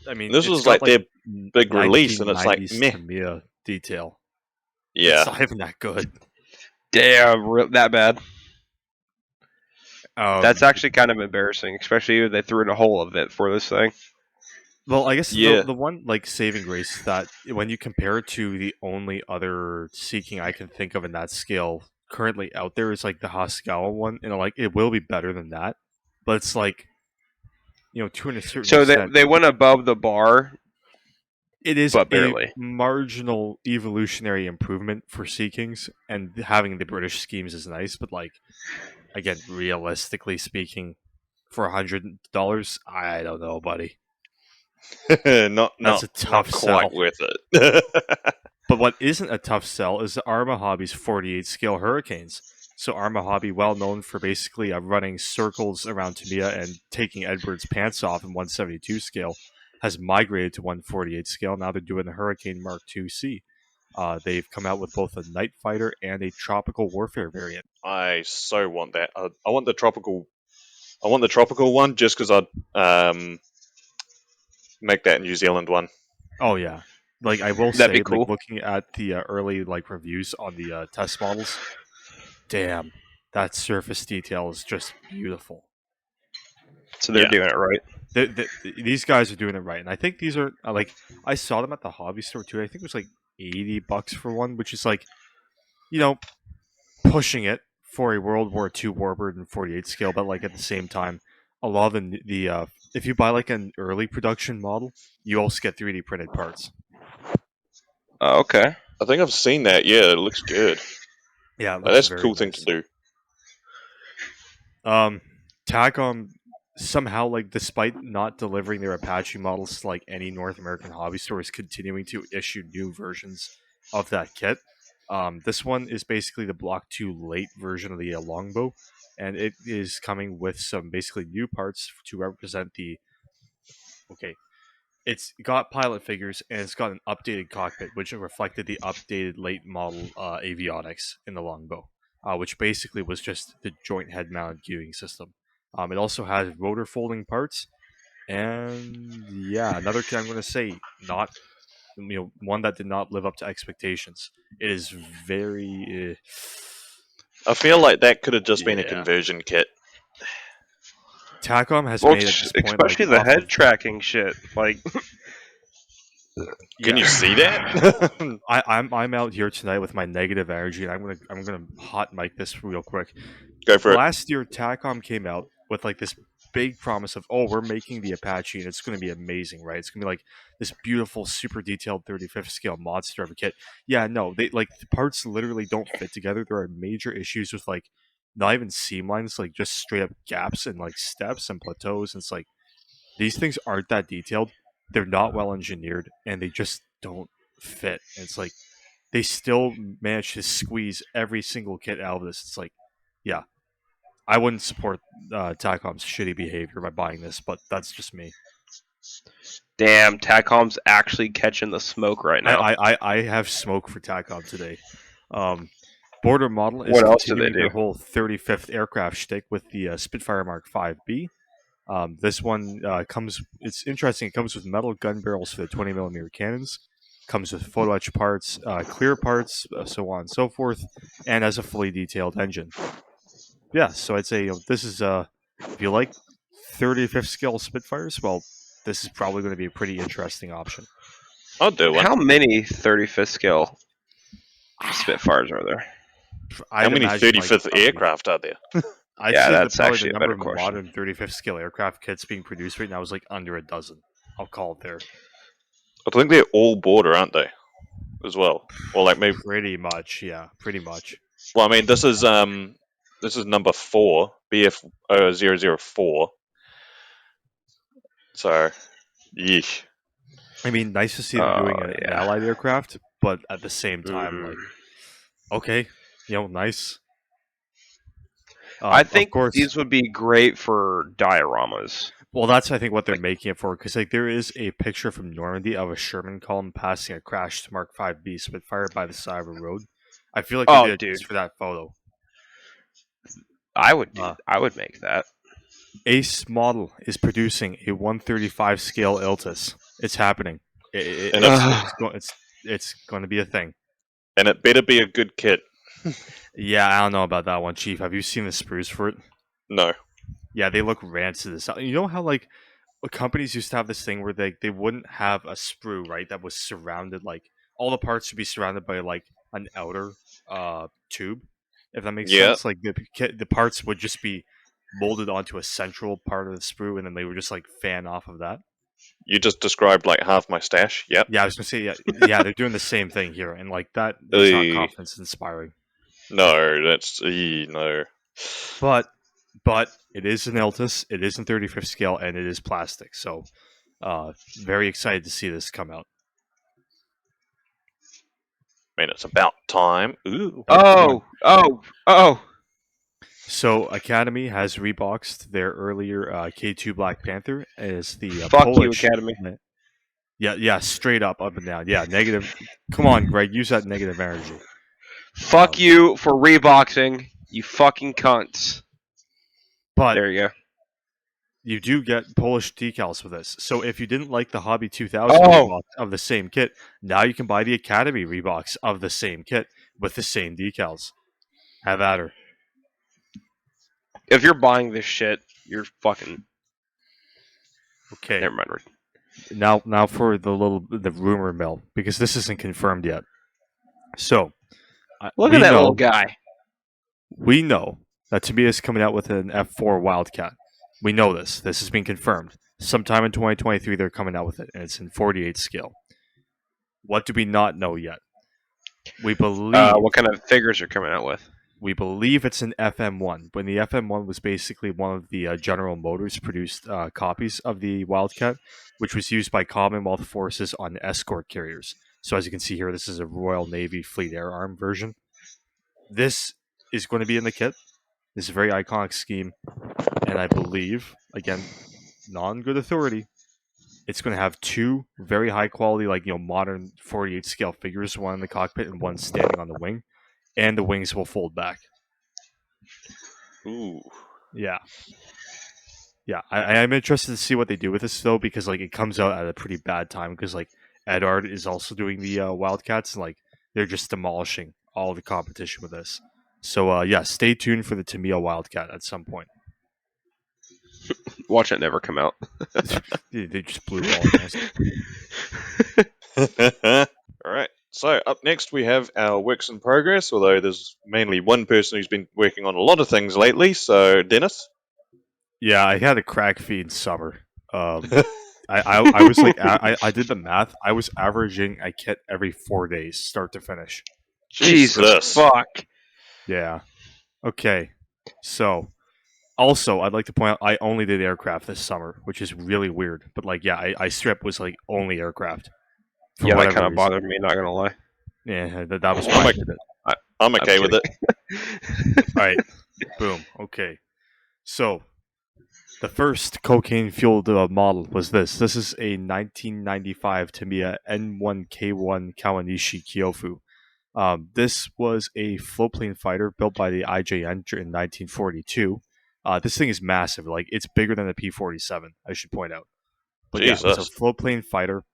I mean, This it's was got, like their big release, and it's like 1990s meh. Tamiya detail. Yeah. It's not even that good. Damn, that bad. Um, That's actually kind of embarrassing, especially if they threw in a whole event for this thing. Well, I guess Yeah. the one like saving grace that when you compare it to the only other Seeking I can think of in that scale currently out there is like the Hasegawa one, and like it will be better than that, but it's like to a certain So extent, they went above the bar. it is but a barely. marginal evolutionary improvement for Seekings, and having the British schemes is nice, but like again, realistically speaking, for $100, I don't know, buddy. not That's a tough quite sell. worth it. But what isn't a tough sell is the Arma Hobby's 48 scale Hurricanes. So Arma Hobby, well known for basically running circles around Tamiya and taking Edward's pants off in 172 scale, has migrated to 148 scale. Now they're doing the Hurricane Mark II-C. They've come out with both a night fighter and a tropical warfare variant. I so want that. I want the tropical. I want the tropical one just because I'd make that New Zealand one. Oh yeah, like I will That'd say, be cool. like looking at the early like reviews on the test models, damn, that surface detail is just beautiful. So they're Yeah. doing it right. These guys are doing it right, and I think these are like I saw them at the hobby store too. I think it was like $80 for one, which is like, pushing it for a World War II Warbird in 48 scale, but like at the same time, a lot of the if you buy like an early production model, you also get 3D printed parts. Oh, okay. I think I've seen that. Yeah, it looks good. Yeah, it That's looks a very cool thing nice. to do. Tacom somehow, like, despite not delivering their Apache models to like any North American hobby store, is continuing to issue new versions of that kit. This one is basically the Block 2 late version of the longbow, and it is coming with some basically new parts to represent the. Okay, it's got pilot figures and it's got an updated cockpit, which reflected the updated late model avionics in the longbow, which basically was just the joint head-mounted gearing system. It also has rotor folding parts, and yeah, another kit I'm going to say, not one that did not live up to expectations. It is very. I feel like that could have just been a Yeah. conversion kit. Tacom has Well, made at this point, especially like, the off head of- tracking shit. Like, Can you see that? I'm out here tonight with my negative energy, and I'm gonna hot mic this real quick. Go for it. Last year, TACOM came out with like this big promise of, oh, we're making the Apache, and it's gonna be amazing, right? It's gonna be like this beautiful, super detailed 35th scale monster of a kit. Yeah, no, they like the parts literally don't fit together. There are major issues with like not even seam lines, like just straight up gaps and like steps and plateaus. And it's like these things aren't that detailed. They're not well engineered, and they just don't fit. And it's like they still manage to squeeze every single kit out of this. It's like, yeah, I wouldn't support TACOM's shitty behavior by buying this, but that's just me. Damn, TACOM's actually catching the smoke right now. I have smoke for TACOM today. Border Model is What else do they continuing do? their whole 35th aircraft shtick with the Spitfire Mark 5B. This one it's interesting. It comes with metal gun barrels for the 20mm cannons, comes with photo etch parts, clear parts, so on and so forth, and has a fully detailed engine. Yeah, so I'd say this is if you like 35th scale Spitfires, well, this is probably going to be a pretty interesting option. I'll do one. How many 35th scale Spitfires are there? How many 35th aircraft are there? I'd Yeah, say that's probably actually the a number better of question. modern 35th scale aircraft kits being produced right now is like under a dozen. I'll call it there. I think they're all border, aren't they? As well, or like maybe. Pretty much, yeah, pretty much. Well, I mean, this is number 4, BF004. So, yeesh. I mean, nice to see them doing an yeah. allied aircraft, but at the same time, like, okay, nice. I think of course, these would be great for dioramas. well, that's I think what they're making it for, because like there is a picture from Normandy of a Sherman column passing a crashed Mark 5B Spitfire by the side of a road. I feel like they did it just for that photo. I would make that. Ace Model is producing a 135 scale Iltis. It's happening. It's going to be a thing. And it better be a good kit. Yeah, I don't know about that one, Chief. Have you seen the sprues for it? No. Yeah, they look rancid. You know how like companies used to have this thing where they wouldn't have a sprue, right? That was surrounded, like all the parts would be surrounded by like an outer tube, if that makes sense. Like the parts would just be molded onto a central part of the sprue, and then they would just like fan off of that. You just described like half my stash. Yep. Yeah, I was gonna say yeah, they're doing the same thing here, and like that's not confidence inspiring. No, that's no. But it is an Iltis, it is in 35th scale, and it is plastic. So, very excited to see this come out. I mean, it's about time. Ooh. Oh! So, Academy has reboxed their earlier K2 Black Panther as the Fuck Polish. you, Academy. Yeah, straight up and down. Yeah, negative. Come on, Greg, use that negative energy. Fuck you for reboxing, you fucking cunts. But there you go. You do get Polish decals for this. So if you didn't like the Hobby 2000 rebox of the same kit, now you can buy the Academy rebox of the same kit with the same decals. Have at her. If you're buying this shit, you're fucking... Okay. Never mind. Now for the rumor mill, because this isn't confirmed yet. So, look at that little guy. We know that Tamiya is coming out with an F4 Wildcat. We know this. This has been confirmed. Sometime in 2023, they're coming out with it, and it's in 48 scale. What do we not know yet? We believe... what kind of figures are coming out with? We believe it's an FM1. When the FM1 was basically one of the General Motors produced copies of the Wildcat, which was used by Commonwealth forces on escort carriers. So as you can see here, this is a Royal Navy Fleet Air Arm version. This is going to be in the kit. This is a very iconic scheme. And I believe, again, non-good authority, it's going to have two very high quality, modern 48 scale figures, one in the cockpit and one standing on the wing. And the wings will fold back. Ooh. Yeah. Yeah, I'm interested to see what they do with this, though, because, it comes out at a pretty bad time, because, Edard is also doing the Wildcats, and, they're just demolishing all the competition with this. So, yeah, stay tuned for the Tamiya Wildcat at some point. Watch it never come out. They just blew all Alright, so up next we have our works in progress, although there's mainly one person who's been working on a lot of things lately, so Dennis. Yeah, I had a crack feed summer. I was like, I did the math. I was averaging a kit every 4 days, start to finish. Jesus fuck. Yeah. Okay. So, also, I'd like to point out I only did aircraft this summer, which is really weird. But like, yeah, I strip was like only aircraft for Yeah, that whatever kind of reason. bothered me. Not gonna lie. Yeah, that was why I did it. I'm okay with it. All right. Boom. Okay. So, the first cocaine-fueled model was this. This is a 1995 Tamiya N1K1 Kawanishi Kyofu. This was a floatplane fighter built by the IJN in 1942. This thing is massive. Like, it's bigger than the P-47, I should point out. But yeah, it was a Jesus. floatplane fighter.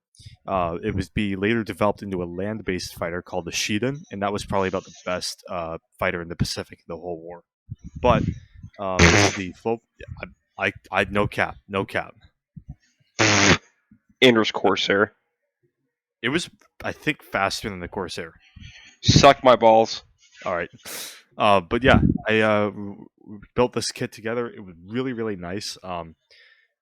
It was later developed into a land-based fighter called the Shiden, and that was probably about the best fighter in the Pacific in the whole war. But this is the float. I no cap. Anders Corsair. It was, I think, faster than the Corsair. Suck my balls. All right. But yeah, I built this kit together. It was really, really nice.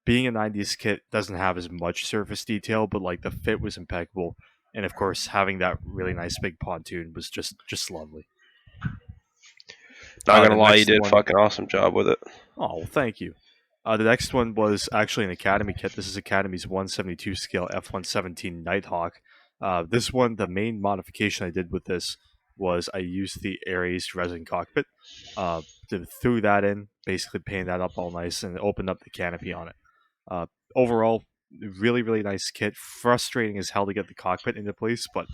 Being a 90s kit doesn't have as much surface detail, but like the fit was impeccable. And of course, having that really nice big pontoon was just lovely. Not The gonna lie, you next did a one- fucking awesome job with it. Oh, well, thank you. The next one was actually an Academy kit. This is Academy's 172 scale F-117 Nighthawk. This one, the main modification I did with this was I used the Ares resin cockpit. Threw that in, basically painted that up all nice, and opened up the canopy on it. Overall, really, really nice kit. Frustrating as hell to get the cockpit into place, but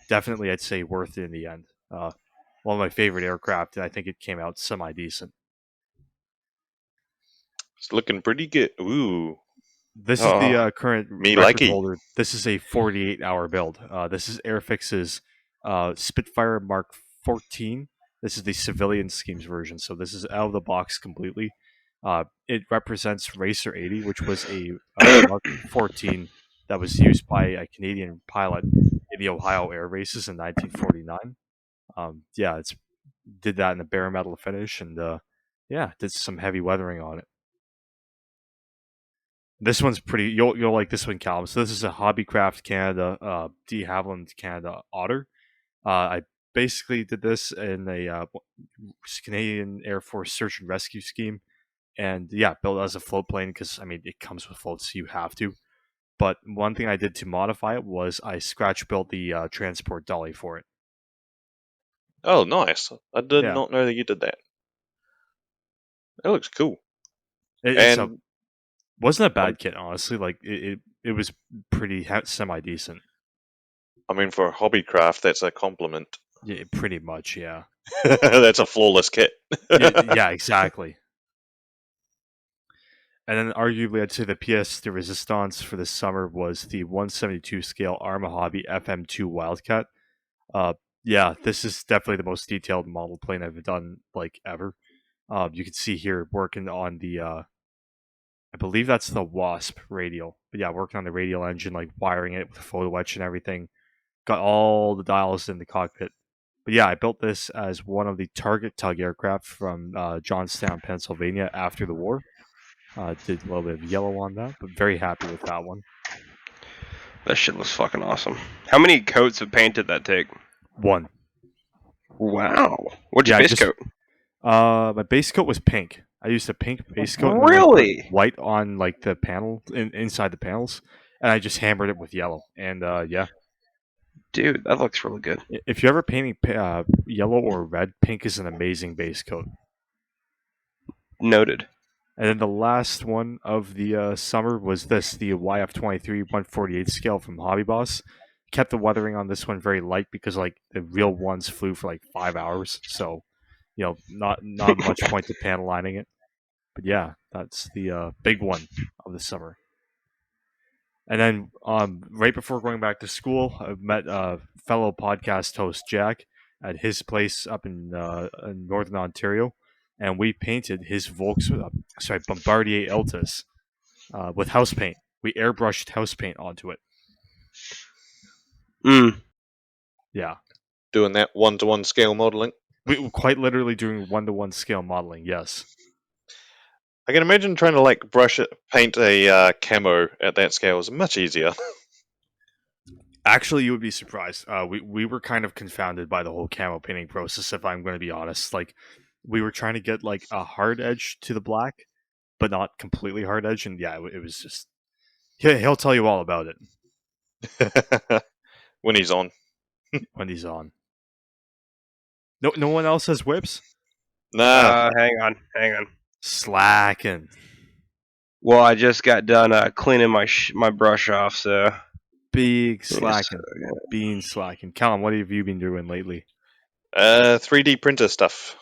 definitely I'd say worth it in the end. One of my favorite aircraft, and I think it came out semi-decent. It's looking pretty good. Ooh. This is the current me record likey. holder. This is a 48-hour build. This is Airfix's Spitfire Mark 14. This is the civilian schemes version, so this is out of the box completely. It represents Racer 80, which was a Mark 14 that was used by a Canadian pilot in the Ohio Air Races in 1949. Yeah, it's did that in a bare metal finish, and yeah, did some heavy weathering on it. This one's pretty. You'll like this one, Callum. So this is a Hobbycraft Canada, De Havilland Canada Otter. I basically did this in a Canadian Air Force search and rescue scheme, and yeah, built it as a float plane because I mean it comes with floats, so you have to. But one thing I did to modify it was I scratch built the transport dolly for it. Oh, nice. I did Yeah. not know that you did that. That looks cool. It wasn't a bad kit, honestly. Like it was pretty semi decent. I mean, for hobbycraft, that's a compliment. Yeah, pretty much. Yeah. That's a flawless kit. Yeah, exactly. And then arguably, I'd say the pièce de résistance for this summer was the 172 scale Arma Hobby FM2 Wildcat. Yeah, this is definitely the most detailed model plane I've done like ever. You can see here working on the, I believe that's the Wasp radial. But yeah, working on the radial engine, like wiring it with photo etch and everything. Got all the dials in the cockpit. But yeah, I built this as one of the target tug aircraft from Johnstown, Pennsylvania after the war. Did a little bit of yellow on that, but very happy with that one. That shit looks fucking awesome. How many coats of paint did that take? One. Wow. What's your Yeah, base just- coat? My base coat was pink. I used a pink base coat. Really? And then I put white on like the panel inside the panels, and I just hammered it with yellow. And yeah, Dude, that looks really good. if you're ever painting yellow or red, pink is an amazing base coat. Noted. And then the last one of the summer was this, the YF-23 148 scale from Hobby Boss. Kept the weathering on this one very light because like the real ones flew for like 5 hours, so you know not much point to panel lining it. But yeah, that's the big one of the summer. And then right before going back to school, I met fellow podcast host Jack at his place up in Northern Ontario, and we painted his Bombardier Altus with house paint. We airbrushed house paint onto it. Yeah. Doing that 1-to-1 scale modeling. We were quite literally doing 1-to-1 scale modeling, yes. I can imagine trying to like paint a camo at that scale is much easier. Actually, you would be surprised. We were kind of confounded by the whole camo painting process, if I'm going to be honest. Like, we were trying to get like a hard edge to the black, but not completely hard edge, and yeah, it was just. He'll tell you all about it When he's on. when he's on. No one else has whips. Nah. Hang on. Slacking. Well, I just got done cleaning my brush off, so. Big slacking. Being slacking. Callum, what have you been doing lately? 3D printer stuff.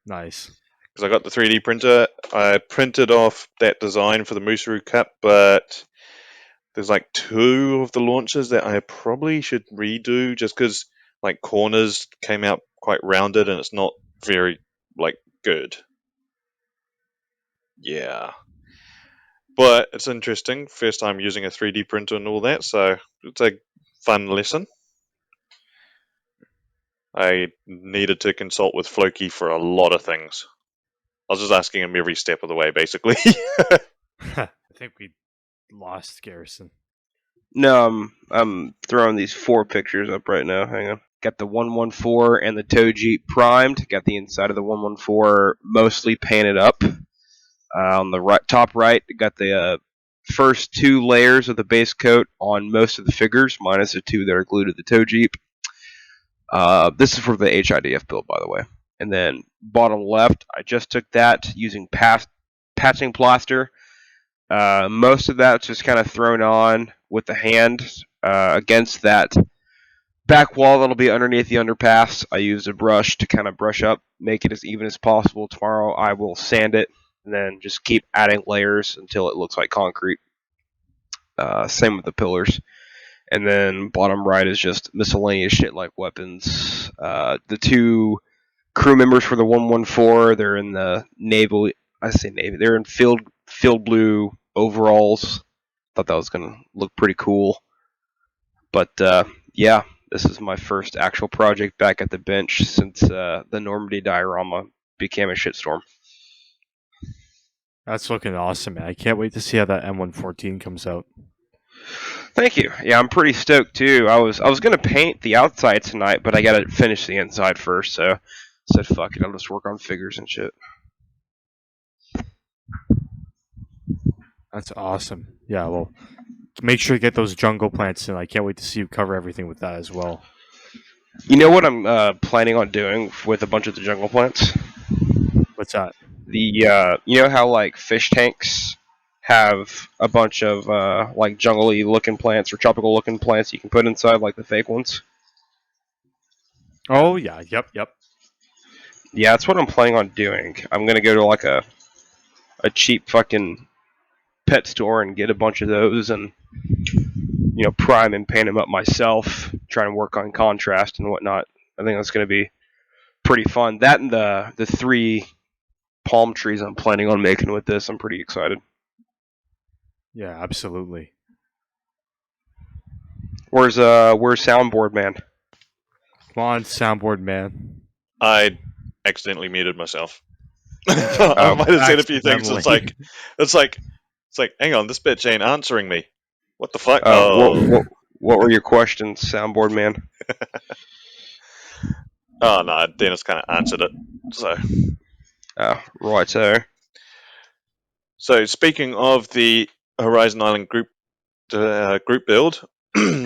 Nice. Because I got the 3D printer. I printed off that design for the Musaru Cup, but there's like 2 of the launches that I probably should redo just because like corners came out quite rounded and it's not very like good. Yeah. But it's interesting. First time using a 3D printer and all that, so it's a fun lesson. I needed to consult with Floki for a lot of things. I was just asking him every step of the way, basically. I think we lost Garrison. No, I'm throwing these 4 pictures up right now. Hang on. Got the 114 and the tow Jeep primed. Got the inside of the 114 mostly painted up. On the top right, got the first 2 layers of the base coat on most of the figures, minus the 2 that are glued to the tow Jeep. This is for the HIDF build, by the way. And then bottom left, I just took that using patching plaster. Most of that's just kind of thrown on with the hand against that back wall that'll be underneath the underpass. I used a brush to kind of brush up, make it as even as possible. Tomorrow I will sand it and then just keep adding layers until it looks like concrete. Same with the pillars. And then bottom right is just miscellaneous shit like weapons. The 2 crew members for the 114, they're in the navy. They're in field blue overalls. Thought that was gonna look pretty cool. But yeah, this is my first actual project back at the bench since the Normandy diorama became a shitstorm. That's looking awesome, man. I can't wait to see how that M114 comes out. Thank you. Yeah, I'm pretty stoked too. I was gonna paint the outside tonight, but I gotta finish the inside first. So I said, fuck it, I'll just work on figures and shit. That's awesome. Yeah, well, make sure to get those jungle plants in. I can't wait to see you cover everything with that as well. You know what I'm planning on doing with a bunch of the jungle plants? What's that? The you know how like fish tanks have a bunch of like jungle-y looking plants or tropical looking plants you can put inside, like the fake ones? Oh, yeah. Yep. Yeah, that's what I'm planning on doing. I'm gonna go to like a cheap fucking pet store and get a bunch of those and prime and paint them up myself, try and work on contrast and whatnot. I think that's gonna be pretty fun. That and the 3 palm trees I'm planning on making with this, I'm pretty excited. Yeah, absolutely. Where's Soundboard Man? Come on, soundboard man. I accidentally muted myself. I might have said a few things. It's like, hang on, this bitch ain't answering me. What the fuck? What were your questions, Soundboard Man? Oh no, Dennis kind of answered it. So, Righto. so speaking of the Horizon Island group build,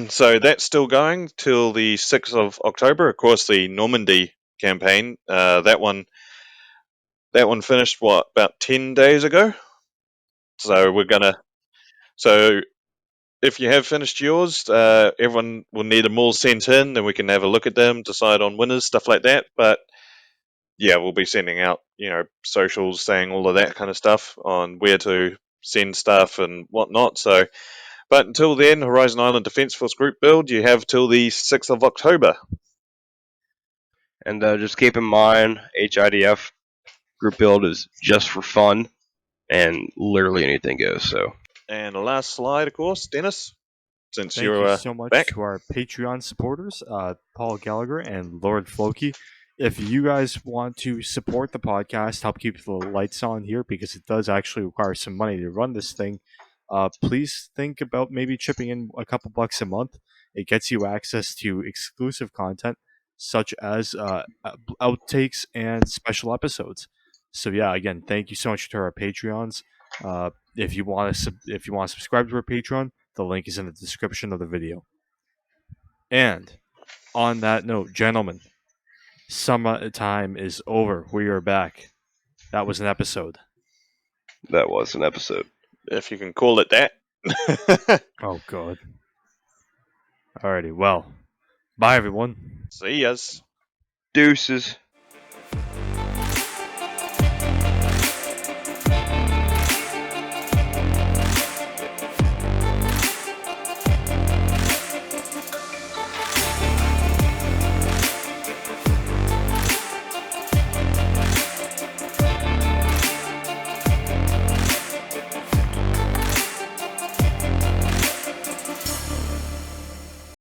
so that's still going till the 6th of October. Of course, the Normandy campaign, that one finished about 10 days ago. So if you have finished yours, everyone will need them all sent in, then we can have a look at them, decide on winners, stuff like that. But yeah, we'll be sending out, socials saying all of that kind of stuff on where to send stuff and whatnot. So, but until then, Horizon Island Defence Force group build, you have till the 6th of October. And just keep in mind, HIDF group build is just for fun, and literally anything goes. So. And the last slide, of course, Dennis. since Thank you're you so much back. to our Patreon supporters, Paul Gallagher and Lord Floki. If you guys want to support the podcast, help keep the lights on here, because it does actually require some money to run this thing, please think about maybe chipping in a couple bucks a month. It gets you access to exclusive content such as outtakes and special episodes. So yeah, again, thank you so much to our Patreons. If you want to subscribe to our Patreon, the link is in the description of the video. And on that note, gentlemen, summertime is over. We are back. That was an episode. That was an episode. If you can call it that. Oh god. Alrighty, well, bye everyone. See yas. Deuces.